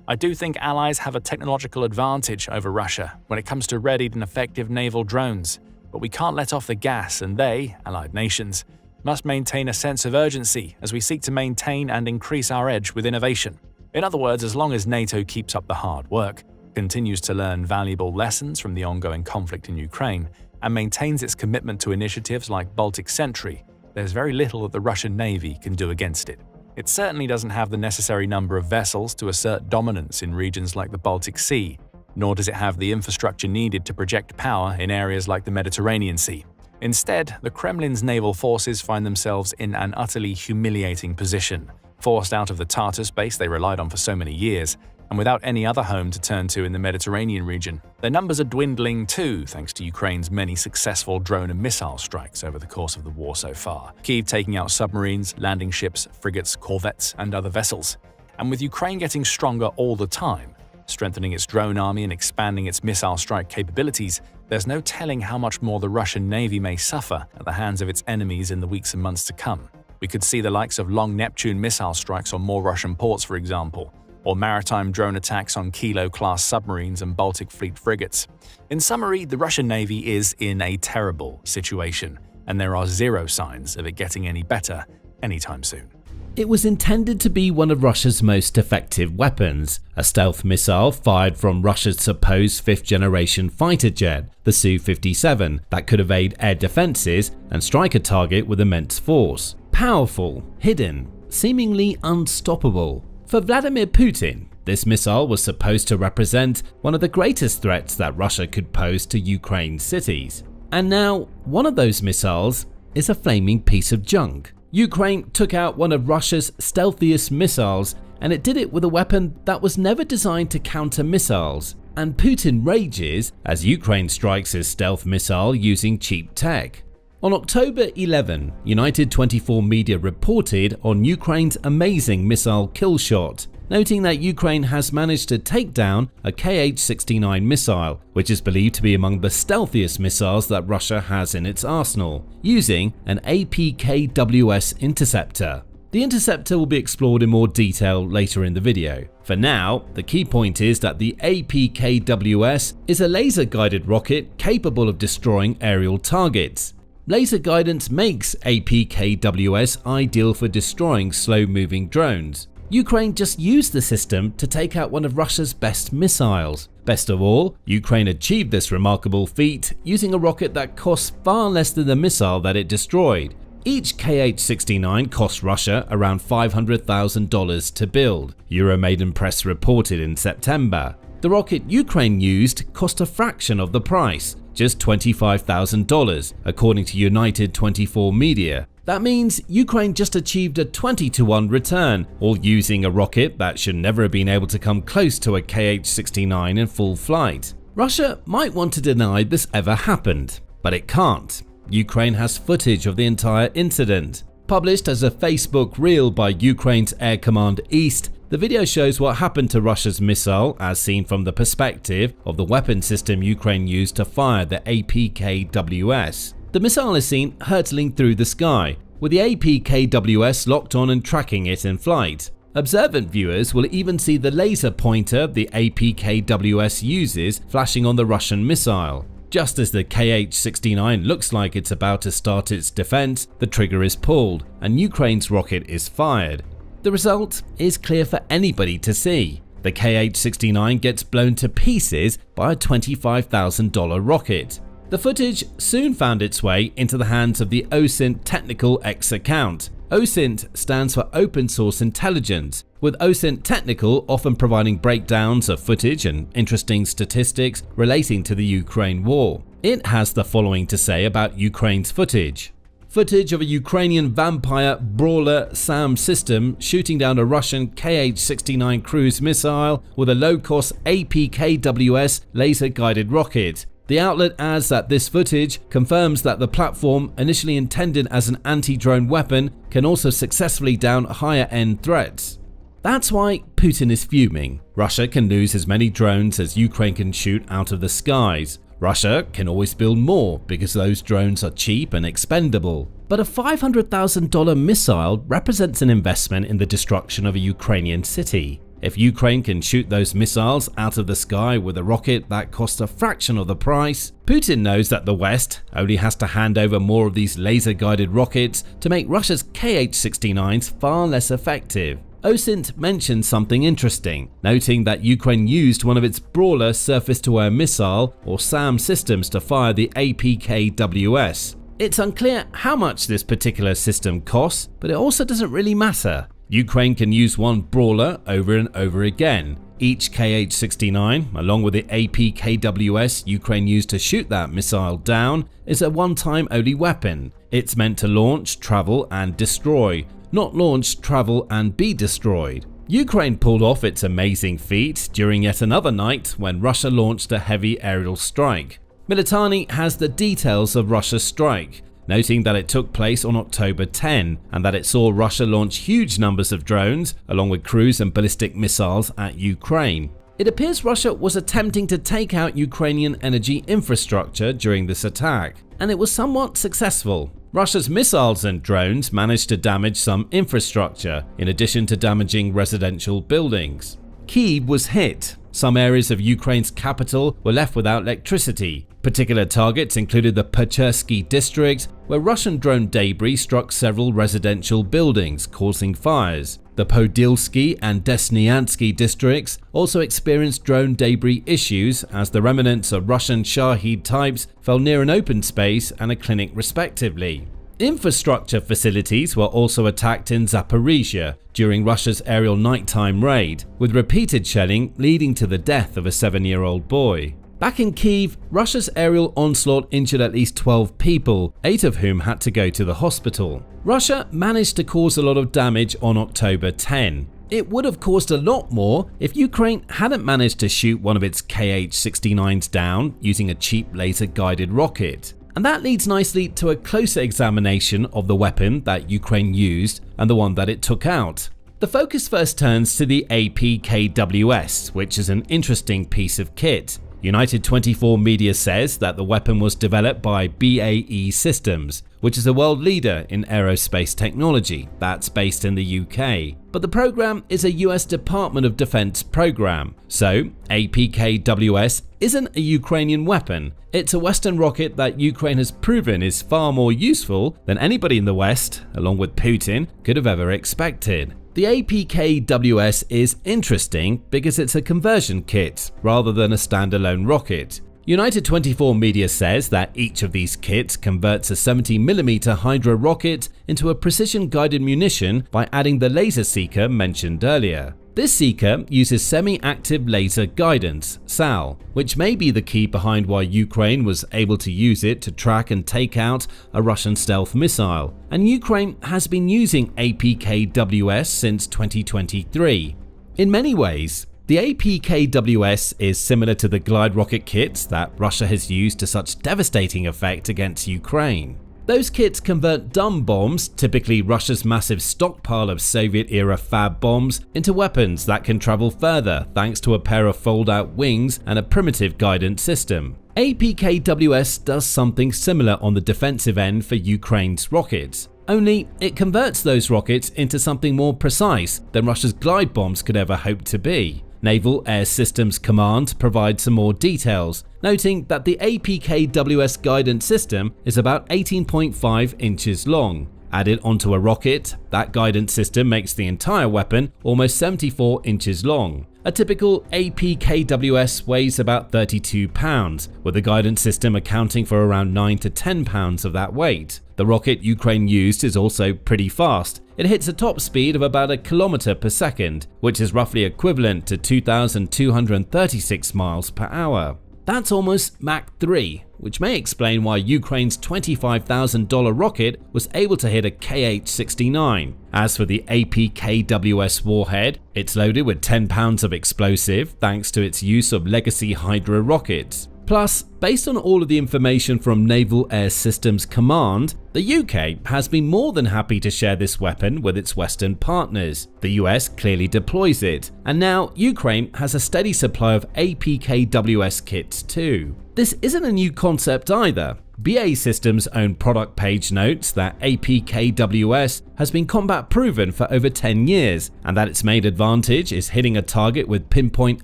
I do think allies have a technological advantage over Russia when it comes to readied and effective naval drones, but we can't let off the gas, and they, allied nations, must maintain a sense of urgency as we seek to maintain and increase our edge with innovation. In other words, as long as NATO keeps up the hard work, continues to learn valuable lessons from the ongoing conflict in Ukraine, and maintains its commitment to initiatives like Baltic Sentry, there's very little that the Russian Navy can do against it. It certainly doesn't have the necessary number of vessels to assert dominance in regions like the Baltic Sea, nor does it have the infrastructure needed to project power in areas like the Mediterranean Sea. Instead, the Kremlin's naval forces find themselves in an utterly humiliating position, forced out of the Tartus base they relied on for so many years, and without any other home to turn to in the Mediterranean region. Their numbers are dwindling too, thanks to Ukraine's many successful drone and missile strikes over the course of the war so far. Kyiv taking out submarines, landing ships, frigates, corvettes, and other vessels. And with Ukraine getting stronger all the time, strengthening its drone army and expanding its missile strike capabilities, there's no telling how much more the Russian Navy may suffer at the hands of its enemies in the weeks and months to come. We could see the likes of long Neptune missile strikes on more Russian ports, for example, or maritime drone attacks on Kilo-class submarines and Baltic Fleet frigates. In summary, the Russian Navy is in a terrible situation, and there are zero signs of it getting any better anytime soon. It was intended to be one of Russia's most effective weapons, a stealth missile fired from Russia's supposed fifth-generation fighter jet, the Su-57, that could evade air defenses and strike a target with immense force. Powerful, hidden, seemingly unstoppable. For Vladimir Putin, this missile was supposed to represent one of the greatest threats that Russia could pose to Ukraine's cities. And now, one of those missiles is a flaming piece of junk. Ukraine took out one of Russia's stealthiest missiles, and it did it with a weapon that was never designed to counter missiles. And Putin rages as Ukraine strikes his stealth missile using cheap tech. On October 11, United 24 media reported on Ukraine's amazing missile kill shot, noting that Ukraine has managed to take down a Kh-69 missile, which is believed to be among the stealthiest missiles that Russia has in its arsenal, using an APKWS interceptor. The interceptor will be explored in more detail later in the video. For now, the key point is that the APKWS is a laser-guided rocket capable of destroying aerial targets. Laser guidance makes APKWS ideal for destroying slow-moving drones. Ukraine just used the system to take out one of Russia's best missiles. Best of all, Ukraine achieved this remarkable feat using a rocket that costs far less than the missile that it destroyed. Each Kh-69 cost Russia around $500,000 to build, Euromaidan Press reported in September. The rocket Ukraine used cost a fraction of the price, just $25,000, according to United 24 media. That means Ukraine just achieved a 20-to-1 return, all using a rocket that should never have been able to come close to a Kh-69 in full flight. Russia might want to deny this ever happened, but it can't. Ukraine has footage of the entire incident. Published as a Facebook reel by Ukraine's Air Command East, the video shows what happened to Russia's missile as seen from the perspective of the weapon system Ukraine used to fire the APKWS. The missile is seen hurtling through the sky, with the APKWS locked on and tracking it in flight. Observant viewers will even see the laser pointer the APKWS uses flashing on the Russian missile. Just as the Kh-69 looks like it's about to start its defense, the trigger is pulled and Ukraine's rocket is fired. The result is clear for anybody to see. The Kh-69 gets blown to pieces by a $25,000 rocket. The footage soon found its way into the hands of the OSINT Technical X account. OSINT stands for Open Source Intelligence, with OSINT Technical often providing breakdowns of footage and interesting statistics relating to the Ukraine war. It has the following to say about Ukraine's footage. Footage of a Ukrainian vampire brawler SAM system shooting down a Russian Kh-69 cruise missile with a low-cost APKWS laser-guided rocket. The outlet adds that this footage confirms that the platform, initially intended as an anti-drone weapon, can also successfully down higher-end threats. That's why Putin is fuming. Russia can lose as many drones as Ukraine can shoot out of the skies. Russia can always build more because those drones are cheap and expendable. But a $500,000 missile represents an investment in the destruction of a Ukrainian city. If Ukraine can shoot those missiles out of the sky with a rocket that costs a fraction of the price, Putin knows that the West only has to hand over more of these laser-guided rockets to make Russia's Kh-69s far less effective. OSINT mentioned something interesting, noting that Ukraine used one of its Brawler surface-to-air missile or SAM systems to fire the APKWS. It's unclear how much this particular system costs, but it also doesn't really matter. Ukraine can use one Brawler over and over again. Each Kh-69, along with the APKWS Ukraine used to shoot that missile down, is a one-time only weapon. It's meant to launch, travel, and destroy, not launch, travel, and be destroyed. Ukraine pulled off its amazing feat during yet another night when Russia launched a heavy aerial strike. Militani has the details of Russia's strike, noting that it took place on October 10 and that it saw Russia launch huge numbers of drones along with cruise and ballistic missiles at Ukraine. It appears Russia was attempting to take out Ukrainian energy infrastructure during this attack, and it was somewhat successful. Russia's missiles and drones managed to damage some infrastructure, in addition to damaging residential buildings. Kyiv was hit. Some areas of Ukraine's capital were left without electricity. Particular targets included the Pechersky district, where Russian drone debris struck several residential buildings, causing fires. The Podilsky and Desnyansky districts also experienced drone debris issues as the remnants of Russian Shahid types fell near an open space and a clinic respectively. Infrastructure facilities were also attacked in Zaporizhzhia during Russia's aerial nighttime raid, with repeated shelling leading to the death of a 7-year-old boy. Back in Kyiv, Russia's aerial onslaught injured at least 12 people, 8 of whom had to go to the hospital. Russia managed to cause a lot of damage on October 10. It would have caused a lot more if Ukraine hadn't managed to shoot one of its Kh-69s down using a cheap laser-guided rocket. And that leads nicely to a closer examination of the weapon that Ukraine used and the one that it took out. The focus first turns to the APKWS, which is an interesting piece of kit. United 24 Media says that the weapon was developed by BAE Systems, which is a world leader in aerospace technology that's based in the UK. But the program is a US Department of Defense program, so APKWS isn't a Ukrainian weapon. It's a Western rocket that Ukraine has proven is far more useful than anybody in the West, along with Putin, could have ever expected. The APKWS is interesting because it's a conversion kit rather than a standalone rocket. United 24 Media says that each of these kits converts a 70mm Hydra rocket into a precision-guided munition by adding the laser seeker mentioned earlier. This seeker uses semi-active laser guidance, SAL, which may be the key behind why Ukraine was able to use it to track and take out a Russian stealth missile, and Ukraine has been using APKWS since 2023. In many ways, the APKWS is similar to the glide rocket kits that Russia has used to such devastating effect against Ukraine. Those kits convert dumb bombs, typically Russia's massive stockpile of Soviet-era fab bombs, into weapons that can travel further thanks to a pair of fold-out wings and a primitive guidance system. APKWS does something similar on the defensive end for Ukraine's rockets, only it converts those rockets into something more precise than Russia's glide bombs could ever hope to be. Naval Air Systems Command provides some more details, noting that the APKWS guidance system is about 18.5 inches long. Added onto a rocket, that guidance system makes the entire weapon almost 74 inches long. A typical APKWS weighs about 32 pounds, with the guidance system accounting for around 9 to 10 pounds of that weight. The rocket Ukraine used is also pretty fast. It hits a top speed of about a kilometer per second, which is roughly equivalent to 2,236 miles per hour. That's almost Mach 3, which may explain why Ukraine's $25,000 rocket was able to hit a Kh-69. As for the APKWS warhead, it's loaded with 10 pounds of explosive thanks to its use of legacy Hydra rockets. Plus, based on all of the information from Naval Air Systems Command, the UK has been more than happy to share this weapon with its Western partners. The US clearly deploys it, and now Ukraine has a steady supply of APKWS kits too. This isn't a new concept either. BAE Systems' own product page notes that APKWS has been combat proven for over 10 years, and that its main advantage is hitting a target with pinpoint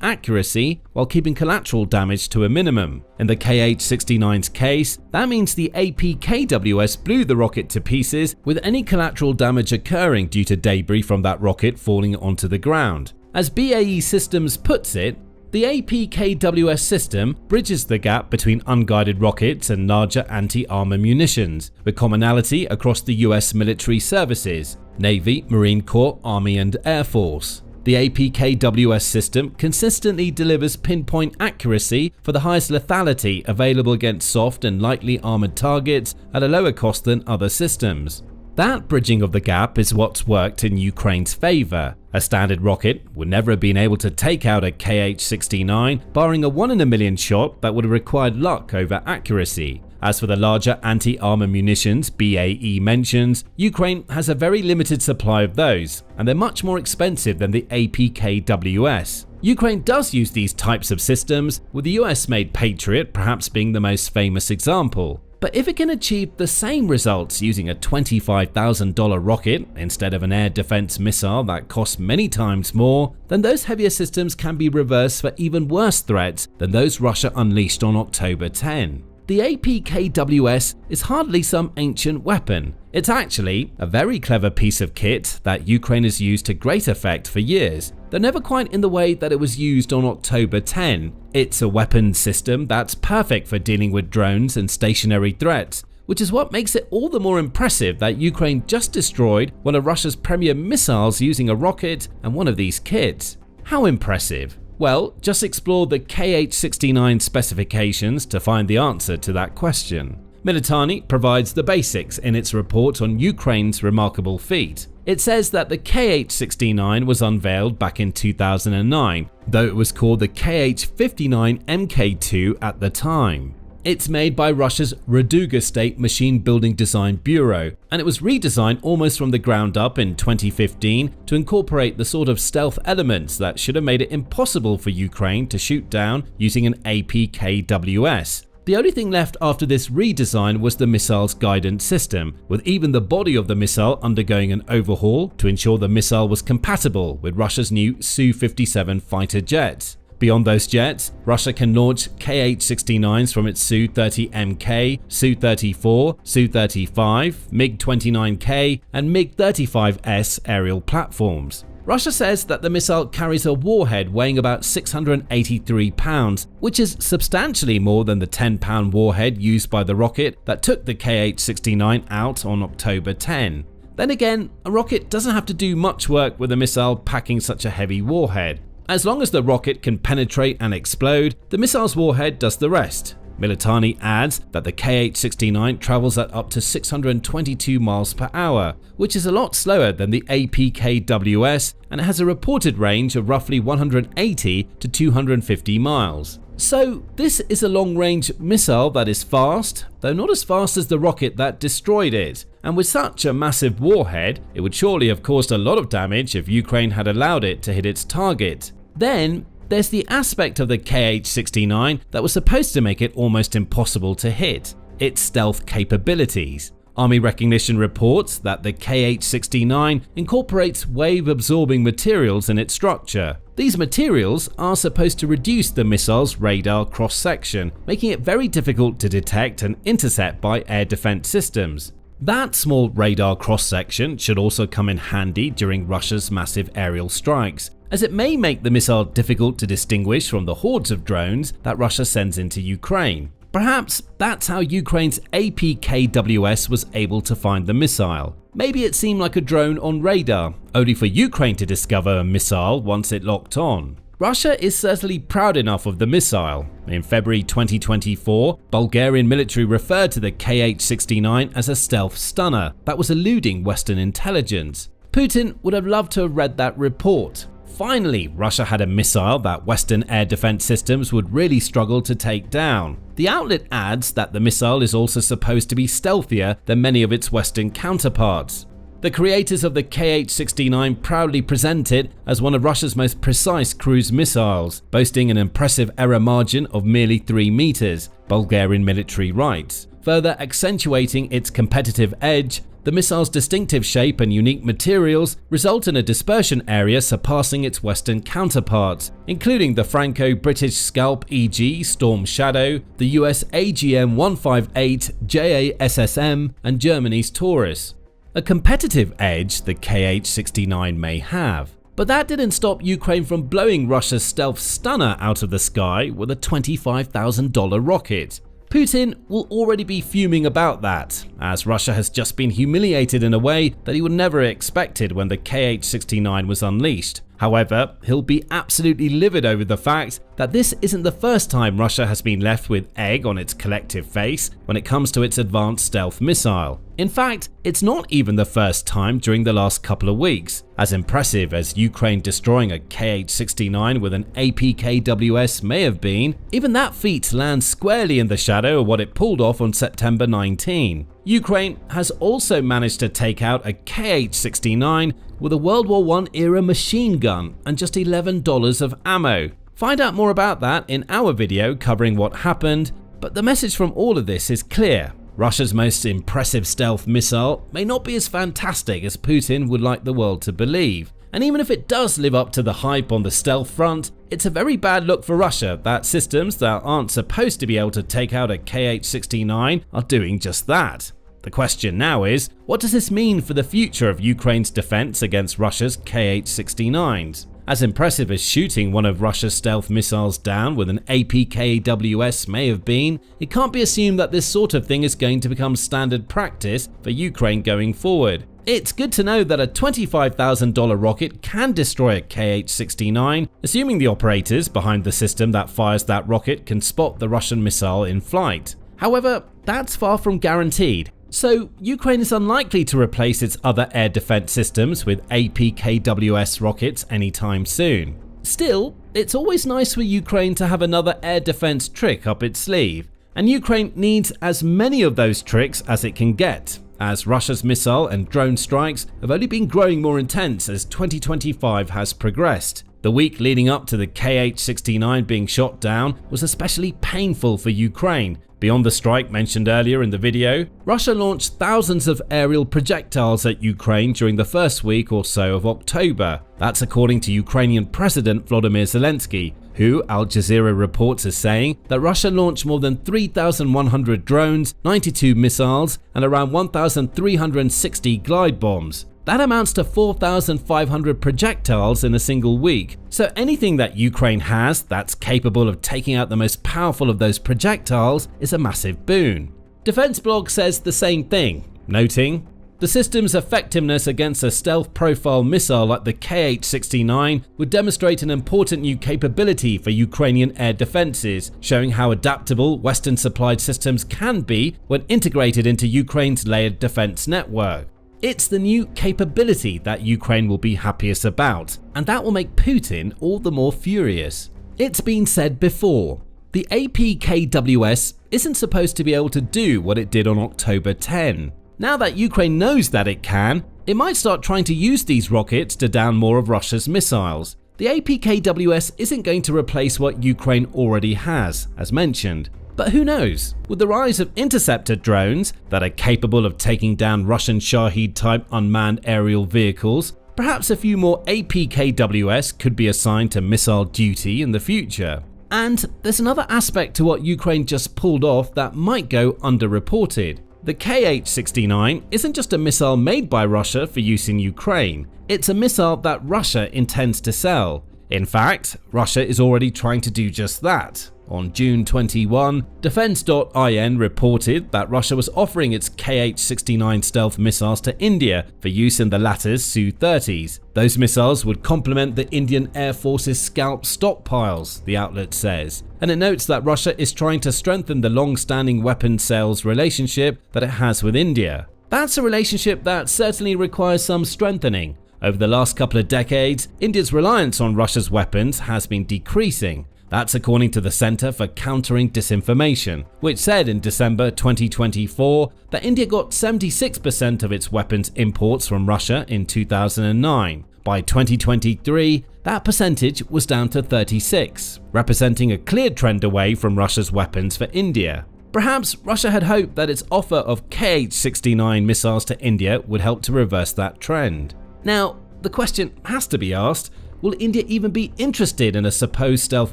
accuracy while keeping collateral damage to a minimum. In the KH-69's case, that means the APKWS blew the rocket to pieces, with any collateral damage occurring due to debris from that rocket falling onto the ground. As BAE Systems puts it, the APKWS system bridges the gap between unguided rockets and larger anti-armor munitions, with commonality across the US military services, Navy, Marine Corps, Army and Air Force. The APKWS system consistently delivers pinpoint accuracy for the highest lethality available against soft and lightly armored targets at a lower cost than other systems. That bridging of the gap is what's worked in Ukraine's favor. A standard rocket would never have been able to take out a KH-69, barring a 1 in a million shot that would have required luck over accuracy. As for the larger anti-armor munitions BAE mentions, Ukraine has a very limited supply of those, and they're much more expensive than the APKWS. Ukraine does use these types of systems, with the US-made Patriot perhaps being the most famous example. But if it can achieve the same results using a $25,000 rocket instead of an air defense missile that costs many times more, then those heavier systems can be reversed for even worse threats than those Russia unleashed on October 10. The APKWS is hardly some ancient weapon. It's actually a very clever piece of kit that Ukraine has used to great effect for years, though never quite in the way that it was used on October 10. It's a weapon system that's perfect for dealing with drones and stationary threats, which is what makes it all the more impressive that Ukraine just destroyed one of Russia's premier missiles using a rocket and one of these kits. How impressive? Well, just explore the KH-69 specifications to find the answer to that question. Militani provides the basics in its report on Ukraine's remarkable feat. It says that the KH-69 was unveiled back in 2009, though it was called the KH-59 Mk2 at the time. It's made by Russia's Raduga State Machine Building Design Bureau, and it was redesigned almost from the ground up in 2015 to incorporate the sort of stealth elements that should have made it impossible for Ukraine to shoot down using an APKWS. The only thing left after this redesign was the missile's guidance system, with even the body of the missile undergoing an overhaul to ensure the missile was compatible with Russia's new Su-57 fighter jets. Beyond those jets, Russia can launch KH-69s from its Su-30MK, Su-34, Su-35, MiG-29K and MiG-35S aerial platforms. Russia says that the missile carries a warhead weighing about 683 pounds, which is substantially more than the 10-pound warhead used by the rocket that took the KH-69 out on October 10. Then again, a rocket doesn't have to do much work with a missile packing such a heavy warhead. As long as the rocket can penetrate and explode, the missile's warhead does the rest. Militani adds that the KH-69 travels at up to 622 miles per hour, which is a lot slower than the APKWS, and it has a reported range of roughly 180 to 250 miles. So this is a long-range missile that is fast, though not as fast as the rocket that destroyed it. And with such a massive warhead, it would surely have caused a lot of damage if Ukraine had allowed it to hit its target. Then there's the aspect of the KH-69 that was supposed to make it almost impossible to hit: its stealth capabilities. Army Recognition reports that the KH-69 incorporates wave-absorbing materials in its structure. These materials are supposed to reduce the missile's radar cross-section, making it very difficult to detect and intercept by air defense systems. That small radar cross-section should also come in handy during Russia's massive aerial strikes, as it may make the missile difficult to distinguish from the hordes of drones that Russia sends into Ukraine. Perhaps that's how Ukraine's APKWS was able to find the missile. Maybe it seemed like a drone on radar, only for Ukraine to discover a missile once it locked on. Russia is certainly proud enough of the missile. In February 2024, Bulgarian military referred to the KH-69 as a stealth stunner that was eluding Western intelligence. Putin would have loved to have read that report. Finally, Russia had a missile that Western air defense systems would really struggle to take down. The outlet adds that the missile is also supposed to be stealthier than many of its Western counterparts. The creators of the KH-69 proudly present it as one of Russia's most precise cruise missiles, boasting an impressive error margin of merely 3 meters, Bulgarian military writes. further accentuating its competitive edge. The missile's distinctive shape and unique materials result in a dispersion area surpassing its Western counterparts, including the Franco-British Scalp EG Storm Shadow, the US AGM-158 JASSM, and Germany's Taurus. A competitive edge the Kh-69 may have. But that didn't stop Ukraine from blowing Russia's stealth stunner out of the sky with a $25,000 rocket. Putin will already be fuming about that, as Russia has just been humiliated in a way that he would never have expected when the Kh-69 was unleashed. However, he'll be absolutely livid over the fact that this isn't the first time Russia has been left with egg on its collective face when it comes to its advanced stealth missile. In fact, it's not even the first time during the last couple of weeks. As impressive as Ukraine destroying a Kh-69 with an APKWS may have been, even that feat lands squarely in the shadow of what it pulled off on September 19. Ukraine has also managed to take out a Kh-69 with a World War I era machine gun and just $11 of ammo. Find out more about that in our video covering what happened, but the message from all of this is clear. Russia's most impressive stealth missile may not be as fantastic as Putin would like the world to believe. And even if it does live up to the hype on the stealth front, it's a very bad look for Russia that systems that aren't supposed to be able to take out a Kh-69 are doing just that. The question now is, what does this mean for the future of Ukraine's defense against Russia's Kh-69s? As impressive as shooting one of Russia's stealth missiles down with an APKWS may have been, it can't be assumed that this sort of thing is going to become standard practice for Ukraine going forward. It's good to know that a $25,000 rocket can destroy a Kh-69, assuming the operators behind the system that fires that rocket can spot the Russian missile in flight. However, that's far from guaranteed. So, Ukraine is unlikely to replace its other air defense systems with APKWS rockets anytime soon. Still, it's always nice for Ukraine to have another air defense trick up its sleeve, and Ukraine needs as many of those tricks as it can get, as Russia's missile and drone strikes have only been growing more intense as 2025 has progressed. The week leading up to the Kh-69 being shot down was especially painful for Ukraine. Beyond the strike mentioned earlier in the video, Russia launched thousands of aerial projectiles at Ukraine during the first week or so of October. That's according to Ukrainian President Volodymyr Zelensky, who Al Jazeera reports as saying that Russia launched more than 3,100 drones, 92 missiles, and around 1,360 glide bombs. That amounts to 4,500 projectiles in a single week. So anything that Ukraine has that's capable of taking out the most powerful of those projectiles is a massive boon. Defense Blog says the same thing, noting, the system's effectiveness against a stealth profile missile like the Kh-69 would demonstrate an important new capability for Ukrainian air defenses, showing how adaptable Western supplied systems can be when integrated into Ukraine's layered defense network. It's the new capability that Ukraine will be happiest about, and that will make Putin all the more furious. It's been said before, the APKWS isn't supposed to be able to do what it did on October 10. Now that Ukraine knows that it can, it might start trying to use these rockets to down more of Russia's missiles. The APKWS isn't going to replace what Ukraine already has, as mentioned. But who knows? With the rise of interceptor drones that are capable of taking down Russian Shahed-type unmanned aerial vehicles, perhaps a few more APKWS could be assigned to missile duty in the future. And there's another aspect to what Ukraine just pulled off that might go underreported. The Kh-69 isn't just a missile made by Russia for use in Ukraine, it's a missile that Russia intends to sell. In fact, Russia is already trying to do just that. On June 21, Defense.in reported that Russia was offering its Kh-69 stealth missiles to India for use in the latter's Su-30s. Those missiles would complement the Indian Air Force's Scalp stockpiles, the outlet says. And it notes that Russia is trying to strengthen the long-standing weapons sales relationship that it has with India. That's a relationship that certainly requires some strengthening. Over the last couple of decades, India's reliance on Russia's weapons has been decreasing. That's according to the Center for Countering Disinformation, which said in December 2024 that India got 76% of its weapons imports from Russia in 2009. By 2023, that percentage was down to 36%, representing a clear trend away from Russia's weapons for India. Perhaps Russia had hoped that its offer of Kh-69 missiles to India would help to reverse that trend. Now, the question has to be asked, will India even be interested in a supposed stealth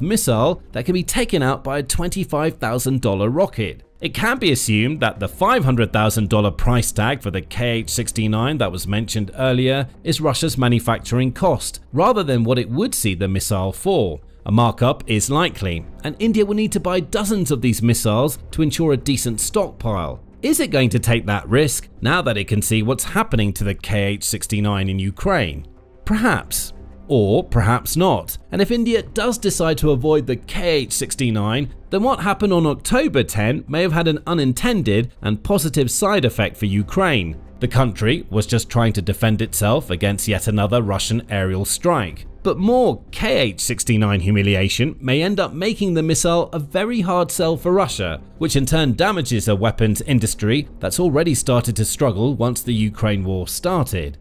missile that can be taken out by a $25,000 rocket? It can be assumed that the $500,000 price tag for the Kh-69 that was mentioned earlier is Russia's manufacturing cost, rather than what it would see the missile for. A markup is likely, and India will need to buy dozens of these missiles to ensure a decent stockpile. Is it going to take that risk now that it can see what's happening to the Kh-69 in Ukraine? Perhaps. Or perhaps not. And if India does decide to avoid the Kh-69, then what happened on October 10 may have had an unintended and positive side effect for Ukraine. The country was just trying to defend itself against yet another Russian aerial strike. But more Kh-69 humiliation may end up making the missile a very hard sell for Russia, which in turn damages a weapons industry that's already started to struggle once the Ukraine war started.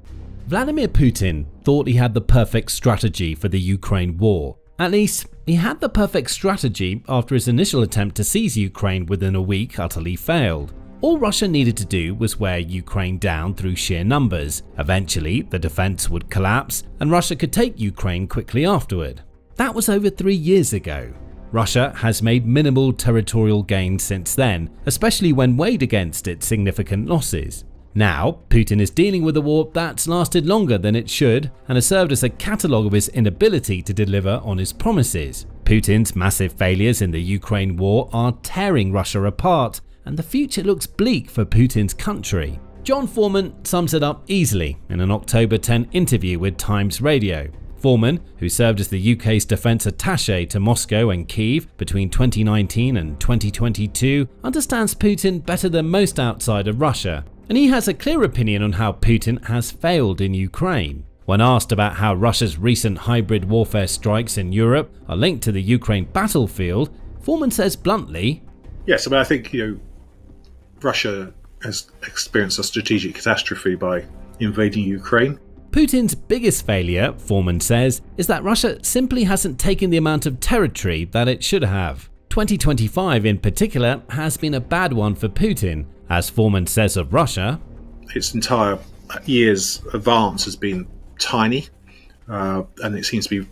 Vladimir Putin thought he had the perfect strategy for the Ukraine war. At least, he had the perfect strategy after his initial attempt to seize Ukraine within a week utterly failed. All Russia needed to do was wear Ukraine down through sheer numbers. Eventually, the defense would collapse and Russia could take Ukraine quickly afterward. That was over 3 years ago. Russia has made minimal territorial gains since then, especially when weighed against its significant losses. Now, Putin is dealing with a war that's lasted longer than it should and has served as a catalogue of his inability to deliver on his promises. Putin's massive failures in the Ukraine war are tearing Russia apart, and the future looks bleak for Putin's country. John Foreman sums it up easily in an October 10 interview with Times Radio. Foreman, who served as the UK's defence attaché to Moscow and Kyiv between 2019 and 2022, understands Putin better than most outside of Russia, and he has a clear opinion on how Putin has failed in Ukraine. When asked about how Russia's recent hybrid warfare strikes in Europe are linked to the Ukraine battlefield, Foreman says bluntly, "Yes, I think Russia has experienced a strategic catastrophe by invading Ukraine." Putin's biggest failure, Foreman says, is that Russia simply hasn't taken the amount of territory that it should have. 2025 in particular has been a bad one for Putin. As Foreman says of Russia, its entire year's advance has been tiny, and it seems to be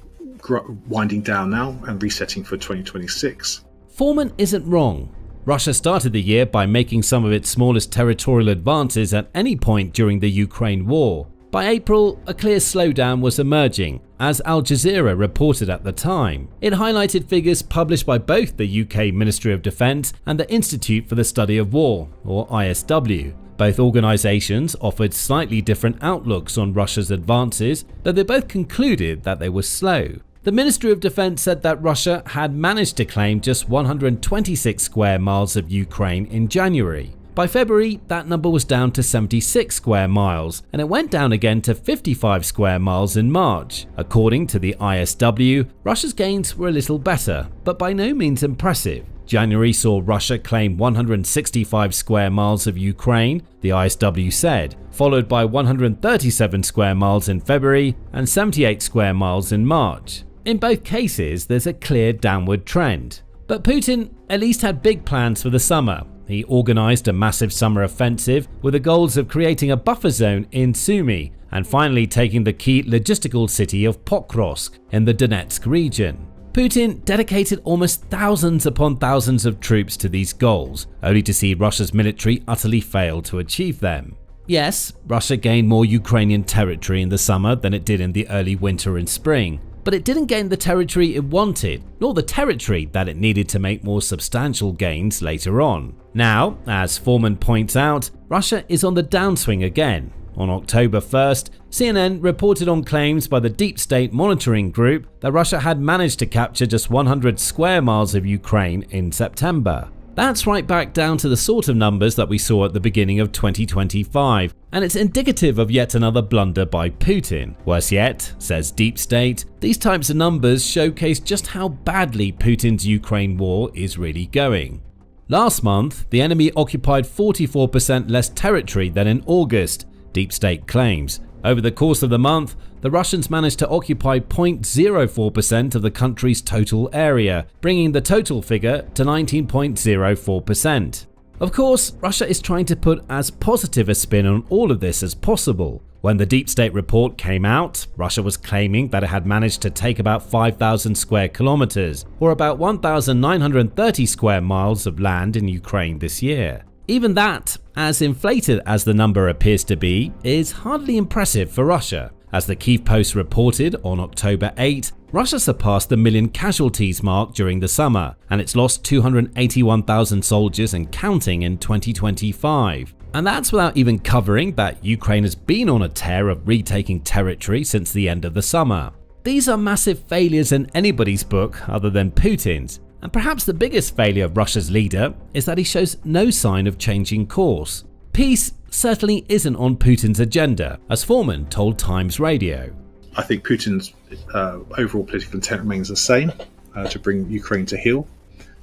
winding down now and resetting for 2026. Foreman isn't wrong. Russia started the year by making some of its smallest territorial advances at any point during the Ukraine war. By April, a clear slowdown was emerging, as Al Jazeera reported at the time. It highlighted figures published by both the UK Ministry of Defence and the Institute for the Study of War, or ISW. Both organisations offered slightly different outlooks on Russia's advances, though they both concluded that they were slow. The Ministry of Defence said that Russia had managed to claim just 126 square miles of Ukraine in January. By February, that number was down to 76 square miles, and it went down again to 55 square miles in March. According to the ISW, Russia's gains were a little better, but by no means impressive. January saw Russia claim 165 square miles of Ukraine, the ISW said, followed by 137 square miles in February and 78 square miles in March. In both cases, there's a clear downward trend. But Putin at least had big plans for the summer. He organised a massive summer offensive with the goals of creating a buffer zone in Sumy and finally taking the key logistical city of Pokrovsk in the Donetsk region. Putin dedicated almost thousands upon thousands of troops to these goals, only to see Russia's military utterly fail to achieve them. Yes, Russia gained more Ukrainian territory in the summer than it did in the early winter and spring, but it didn't gain the territory it wanted, nor the territory that it needed to make more substantial gains later on. Now, as Foreman points out, Russia is on the downswing again. On October 1st, CNN reported on claims by the Deep State Monitoring Group that Russia had managed to capture just 100 square miles of Ukraine in September. That's right back down to the sort of numbers that we saw at the beginning of 2025, and it's indicative of yet another blunder by Putin. Worse yet, says Deep State, these types of numbers showcase just how badly Putin's Ukraine war is really going. Last month, the enemy occupied 44% less territory than in August, Deep State claims. Over the course of the month, the Russians managed to occupy 0.04% of the country's total area, bringing the total figure to 19.04%. Of course, Russia is trying to put as positive a spin on all of this as possible. When the Deep State report came out, Russia was claiming that it had managed to take about 5,000 square kilometers, or about 1,930 square miles of land in Ukraine this year. Even that, as inflated as the number appears to be, is hardly impressive for Russia. As the Kyiv Post reported on October 8, Russia surpassed the million casualties mark during the summer, and it's lost 281,000 soldiers and counting in 2025. And that's without even covering that Ukraine has been on a tear of retaking territory since the end of the summer. These are massive failures in anybody's book other than Putin's. And perhaps the biggest failure of Russia's leader is that he shows no sign of changing course. Peace certainly isn't on Putin's agenda, as Foreman told Times Radio. I think Putin's overall political intent remains the same, to bring Ukraine to heel,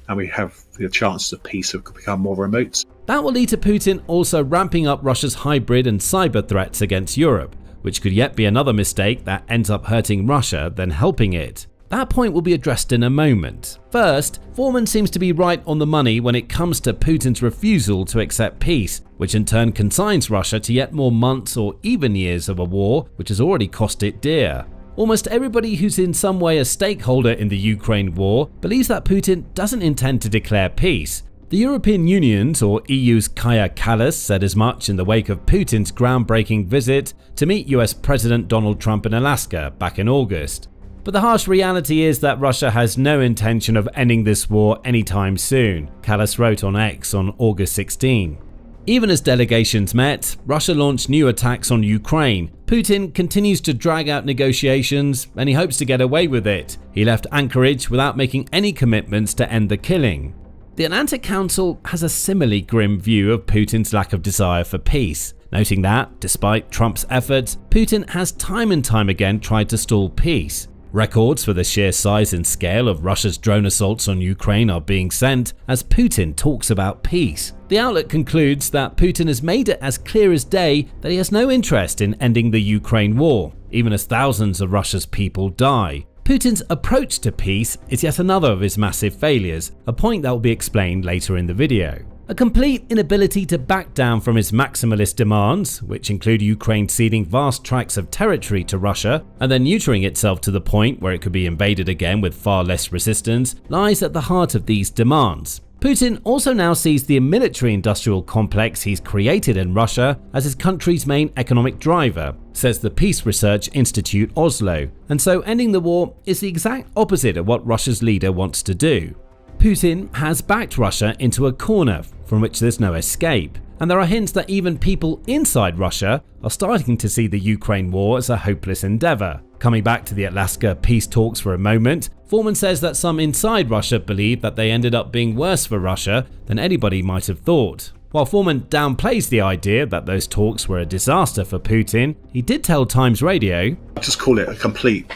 and we have the chances of peace have become more remote. That will lead to Putin also ramping up Russia's hybrid and cyber threats against Europe, which could yet be another mistake that ends up hurting Russia than helping it. That point will be addressed in a moment. First, Foreman seems to be right on the money when it comes to Putin's refusal to accept peace, which in turn consigns Russia to yet more months or even years of a war, which has already cost it dear. Almost everybody who's in some way a stakeholder in the Ukraine war believes that Putin doesn't intend to declare peace. The European Union's or EU's Kaja Kallas said as much in the wake of Putin's groundbreaking visit to meet US President Donald Trump in Alaska back in August. But the harsh reality is that Russia has no intention of ending this war anytime soon, Kallas wrote on X on August 16. Even as delegations met, Russia launched new attacks on Ukraine. Putin continues to drag out negotiations and he hopes to get away with it. He left Anchorage without making any commitments to end the killing. The Atlantic Council has a similarly grim view of Putin's lack of desire for peace, noting that, despite Trump's efforts, Putin has time and time again tried to stall peace. Records for the sheer size and scale of Russia's drone assaults on Ukraine are being sent as Putin talks about peace. The outlet concludes that Putin has made it as clear as day that he has no interest in ending the Ukraine war, even as thousands of Russia's people die. Putin's approach to peace is yet another of his massive failures, a point that will be explained later in the video. A complete inability to back down from his maximalist demands, which include Ukraine ceding vast tracts of territory to Russia and then neutering itself to the point where it could be invaded again with far less resistance, lies at the heart of these demands. Putin also now sees the military-industrial complex he's created in Russia as his country's main economic driver, says the Peace Research Institute Oslo, and so ending the war is the exact opposite of what Russia's leader wants to do. Putin has backed Russia into a corner from which there's no escape, and there are hints that even people inside Russia are starting to see the Ukraine war as a hopeless endeavor. Coming back to the Alaska peace talks for a moment, Foreman says that some inside Russia believe that they ended up being worse for Russia than anybody might have thought. While Foreman downplays the idea that those talks were a disaster for Putin, he did tell Times Radio, I just call it a complete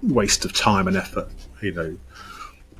waste of time and effort.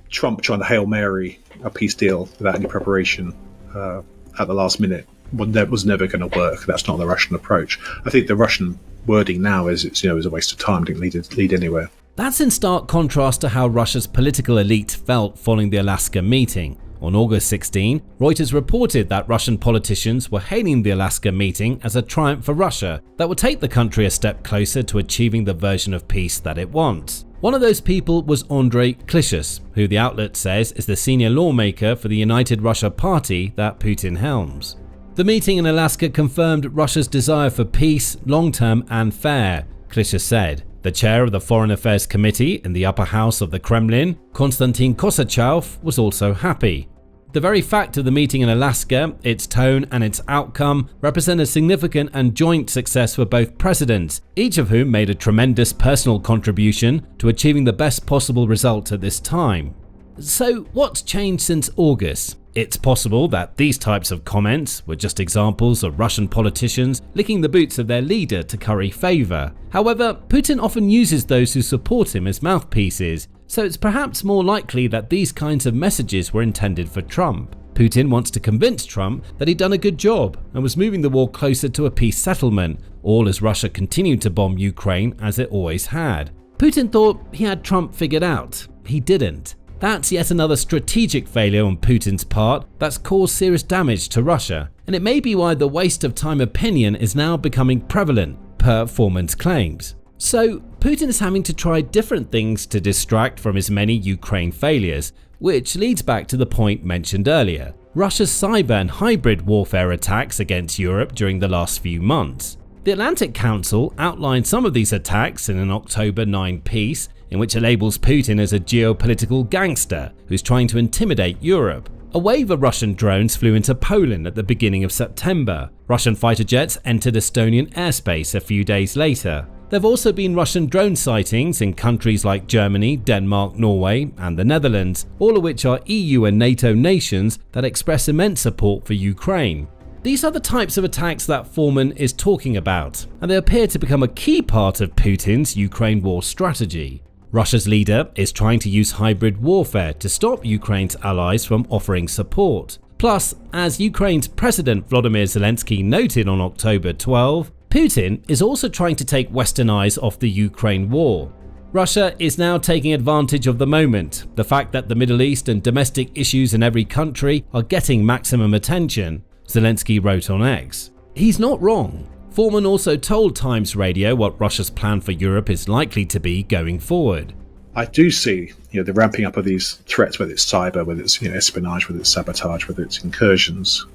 Trump trying to Hail Mary a peace deal without any preparation at the last minute was never going to work. That's not the Russian approach. I think the Russian wording now is it's a waste of time, didn't lead anywhere. That's in stark contrast to how Russia's political elite felt following the Alaska meeting. On August 16, Reuters reported that Russian politicians were hailing the Alaska meeting as a triumph for Russia that would take the country a step closer to achieving the version of peace that it wants. One of those people was Andrei Klishus, who the outlet says is the senior lawmaker for the United Russia Party that Putin helms. The meeting in Alaska confirmed Russia's desire for peace, long-term and fair, Klishus said. The chair of the Foreign Affairs Committee in the upper house of the Kremlin, Konstantin Kosachev, was also happy. The very fact of the meeting in Alaska, its tone and its outcome represent a significant and joint success for both presidents, each of whom made a tremendous personal contribution to achieving the best possible result at this time. So what's changed since August? It's possible that these types of comments were just examples of Russian politicians licking the boots of their leader to curry favor. However, Putin often uses those who support him as mouthpieces, so it's perhaps more likely that these kinds of messages were intended for Trump. Putin wants to convince Trump that he'd done a good job and was moving the war closer to a peace settlement, all as Russia continued to bomb Ukraine as it always had. Putin thought he had Trump figured out. He didn't. That's yet another strategic failure on Putin's part that's caused serious damage to Russia, and it may be why the waste of time opinion is now becoming prevalent, per Foreman's claims. So, Putin is having to try different things to distract from his many Ukraine failures, which leads back to the point mentioned earlier, Russia's cyber and hybrid warfare attacks against Europe during the last few months. The Atlantic Council outlined some of these attacks in an October 9 piece, in which it labels Putin as a geopolitical gangster who's trying to intimidate Europe. A wave of Russian drones flew into Poland at the beginning of September. Russian fighter jets entered Estonian airspace a few days later. There have also been Russian drone sightings in countries like Germany, Denmark, Norway, and the Netherlands, all of which are EU and NATO nations that express immense support for Ukraine. These are the types of attacks that Foreman is talking about, and they appear to become a key part of Putin's Ukraine war strategy. Russia's leader is trying to use hybrid warfare to stop Ukraine's allies from offering support. Plus, as Ukraine's President Volodymyr Zelensky noted on October 12, Putin is also trying to take Western eyes off the Ukraine war. Russia is now taking advantage of the moment, the fact that the Middle East and domestic issues in every country are getting maximum attention, Zelensky wrote on X. He's not wrong. Foreman also told Times Radio what Russia's plan for Europe is likely to be going forward. I do see, the ramping up of these threats, whether it's cyber, whether it's espionage, whether it's sabotage, whether it's incursions,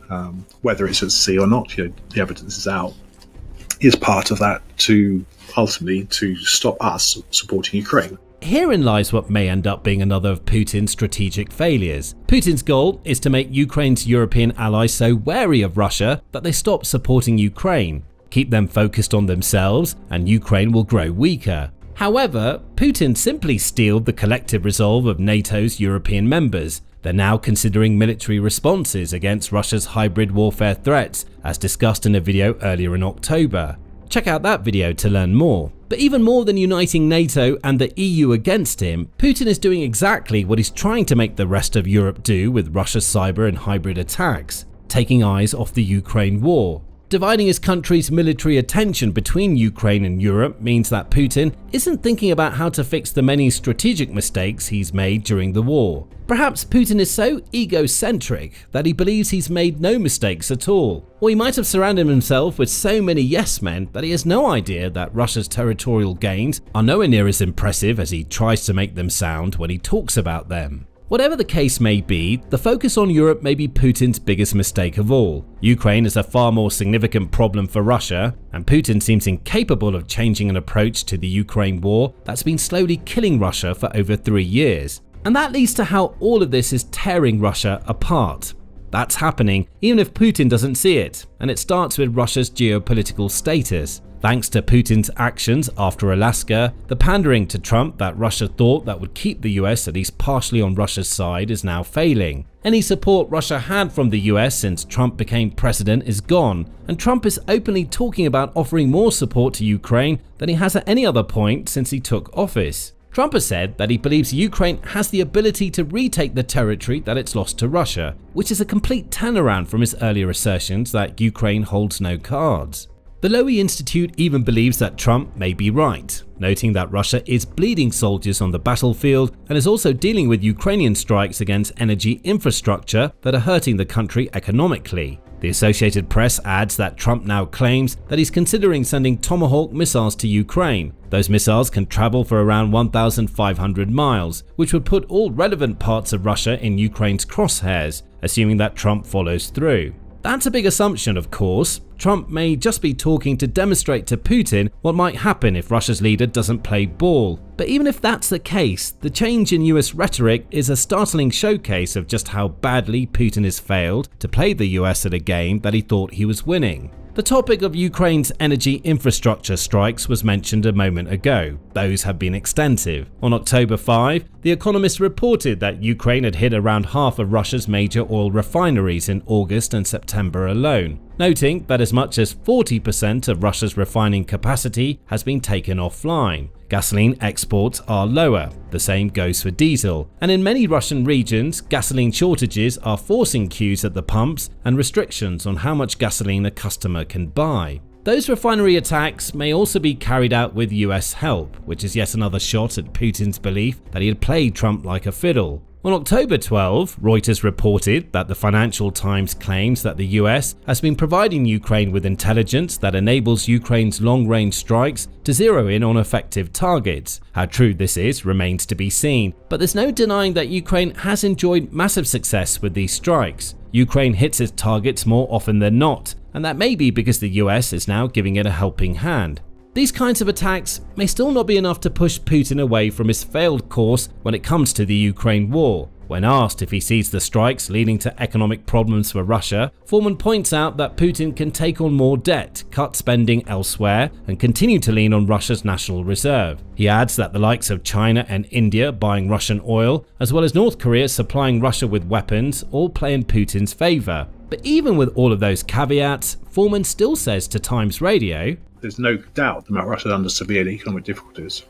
whether it's at sea or not. The evidence is out. Is part of that to ultimately to stop us supporting Ukraine. Herein lies what may end up being another of Putin's strategic failures. Putin's goal is to make Ukraine's European allies so wary of Russia that they stop supporting Ukraine, keep them focused on themselves, and Ukraine will grow weaker. However, Putin simply steeled the collective resolve of NATO's European members. They're now considering military responses against Russia's hybrid warfare threats, as discussed in a video earlier in October. Check out that video to learn more. But even more than uniting NATO and the EU against him, Putin is doing exactly what he's trying to make the rest of Europe do with Russia's cyber and hybrid attacks, taking eyes off the Ukraine war. Dividing his country's military attention between Ukraine and Europe means that Putin isn't thinking about how to fix the many strategic mistakes he's made during the war. Perhaps Putin is so egocentric that he believes he's made no mistakes at all. Or he might have surrounded himself with so many yes men that he has no idea that Russia's territorial gains are nowhere near as impressive as he tries to make them sound when he talks about them. Whatever the case may be, the focus on Europe may be Putin's biggest mistake of all. Ukraine is a far more significant problem for Russia, and Putin seems incapable of changing an approach to the Ukraine war that's been slowly killing Russia for over 3 years. And that leads to how all of this is tearing Russia apart. That's happening even if Putin doesn't see it, and it starts with Russia's geopolitical status. Thanks to Putin's actions after Alaska, the pandering to Trump that Russia thought that would keep the US at least partially on Russia's side is now failing. Any support Russia had from the US since Trump became president is gone, and Trump is openly talking about offering more support to Ukraine than he has at any other point since he took office. Trump has said that he believes Ukraine has the ability to retake the territory that it's lost to Russia, which is a complete turnaround from his earlier assertions that Ukraine holds no cards. The Lowy Institute even believes that Trump may be right, noting that Russia is bleeding soldiers on the battlefield and is also dealing with Ukrainian strikes against energy infrastructure that are hurting the country economically. The Associated Press adds that Trump now claims that he's considering sending Tomahawk missiles to Ukraine. Those missiles can travel for around 1,500 miles, which would put all relevant parts of Russia in Ukraine's crosshairs, assuming that Trump follows through. That's a big assumption, of course. Trump may just be talking to demonstrate to Putin what might happen if Russia's leader doesn't play ball. But even if that's the case, the change in US rhetoric is a startling showcase of just how badly Putin has failed to play the US at a game that he thought he was winning. The topic of Ukraine's energy infrastructure strikes was mentioned a moment ago. Those have been extensive. On October 5, The Economist reported that Ukraine had hit around half of Russia's major oil refineries in August and September alone. noting that as much as 40% of Russia's refining capacity has been taken offline. Gasoline exports are lower, the same goes for diesel, and in many Russian regions, gasoline shortages are forcing queues at the pumps and restrictions on how much gasoline a customer can buy. Those refinery attacks may also be carried out with US help, which is yet another shot at Putin's belief that he had played Trump like a fiddle. On October 12, Reuters reported that the Financial Times claims that the US has been providing Ukraine with intelligence that enables Ukraine's long-range strikes to zero in on effective targets. How true this is remains to be seen, but there's no denying that Ukraine has enjoyed massive success with these strikes. Ukraine hits its targets more often than not, and that may be because the US is now giving it a helping hand. These kinds of attacks may still not be enough to push Putin away from his failed course when it comes to the Ukraine war. When asked if he sees the strikes leading to economic problems for Russia, Foreman points out that Putin can take on more debt, cut spending elsewhere, and continue to lean on Russia's national reserve. He adds that the likes of China and India buying Russian oil, as well as North Korea supplying Russia with weapons, all play in Putin's favor. But even with all of those caveats, Foreman still says to Times Radio, "There's no doubt that Russia is under severe economic difficulties.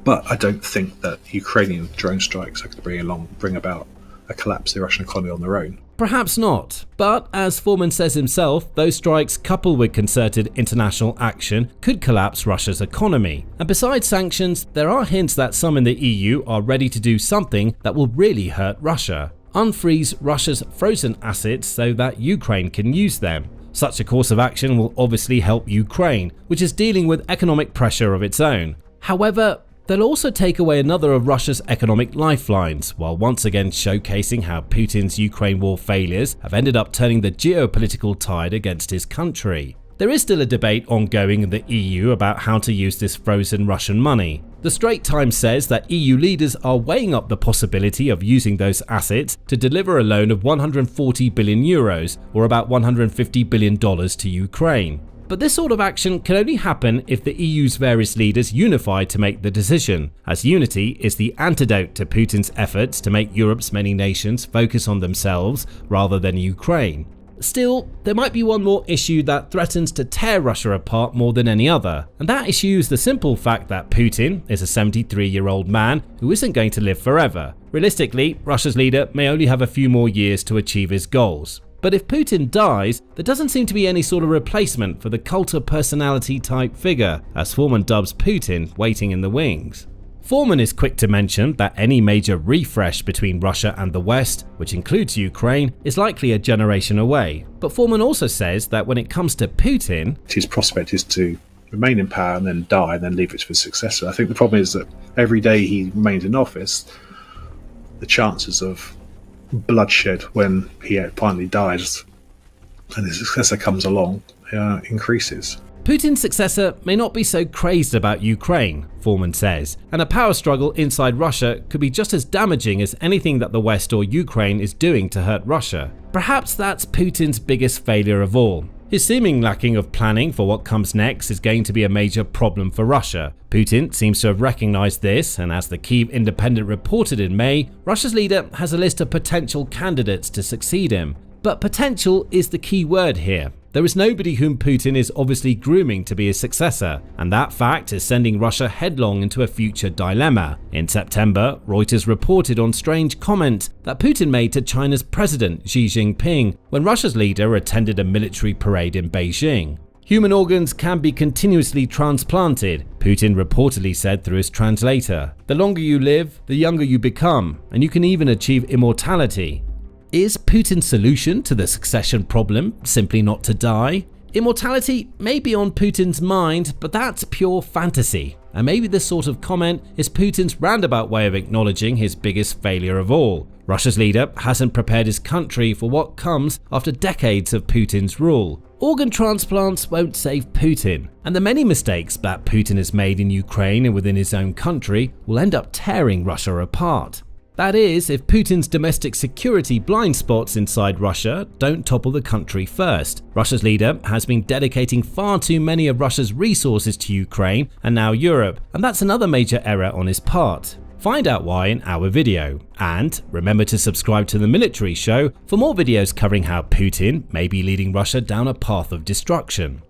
But I don't think that Ukrainian drone strikes are going to bring about a collapse of the Russian economy on their own." Perhaps not, but as Foreman says himself, those strikes coupled with concerted international action could collapse Russia's economy. And besides sanctions, there are hints that some in the EU are ready to do something that will really hurt Russia. Unfreeze Russia's frozen assets so that Ukraine can use them. Such a course of action will obviously help Ukraine, which is dealing with economic pressure of its own. However, they'll also take away another of Russia's economic lifelines, while once again showcasing how Putin's Ukraine war failures have ended up turning the geopolitical tide against his country. There is still a debate ongoing in the EU about how to use this frozen Russian money. The Straits Times says that EU leaders are weighing up the possibility of using those assets to deliver a loan of 140 billion euros, or about $150 billion to Ukraine. But this sort of action can only happen if the EU's various leaders unify to make the decision, as unity is the antidote to Putin's efforts to make Europe's many nations focus on themselves rather than Ukraine. Still, there might be one more issue that threatens to tear Russia apart more than any other, and that issue is the simple fact that Putin is a 73-year-old man who isn't going to live forever. Realistically, Russia's leader may only have a few more years to achieve his goals. But if Putin dies, there doesn't seem to be any sort of replacement for the cult of personality type figure, as Foreman dubs Putin waiting in the wings. Foreman is quick to mention that any major refresh between Russia and the West, which includes Ukraine, is likely a generation away. But Foreman also says that when it comes to Putin, his prospect is to remain in power and then die and then leave it to his successor. I think the problem is that every day he remains in office, the chances of bloodshed when he finally dies and his successor comes along increases. Putin's successor may not be so crazed about Ukraine, Foreman says, and a power struggle inside Russia could be just as damaging as anything that the West or Ukraine is doing to hurt Russia. Perhaps that's Putin's biggest failure of all. His seeming lacking of planning for what comes next is going to be a major problem for Russia. Putin seems to have recognized this, and as the Kyiv Independent reported in May, Russia's leader has a list of potential candidates to succeed him. But potential is the key word here. There is nobody whom Putin is obviously grooming to be his successor, and that fact is sending Russia headlong into a future dilemma. In September, Reuters reported on strange comments that Putin made to China's president Xi Jinping when Russia's leader attended a military parade in Beijing. Human organs can be continuously transplanted, Putin reportedly said through his translator. The longer you live, the younger you become, and you can even achieve immortality. Is Putin's solution to the succession problem simply not to die? Immortality may be on Putin's mind, but that's pure fantasy. And maybe this sort of comment is Putin's roundabout way of acknowledging his biggest failure of all. Russia's leader hasn't prepared his country for what comes after decades of Putin's rule. Organ transplants won't save Putin, and the many mistakes that Putin has made in Ukraine and within his own country will end up tearing Russia apart. That is, if Putin's domestic security blind spots inside Russia don't topple the country first. Russia's leader has been dedicating far too many of Russia's resources to Ukraine and now Europe, and that's another major error on his part. Find out why in our video. And remember to subscribe to the Military Show for more videos covering how Putin may be leading Russia down a path of destruction.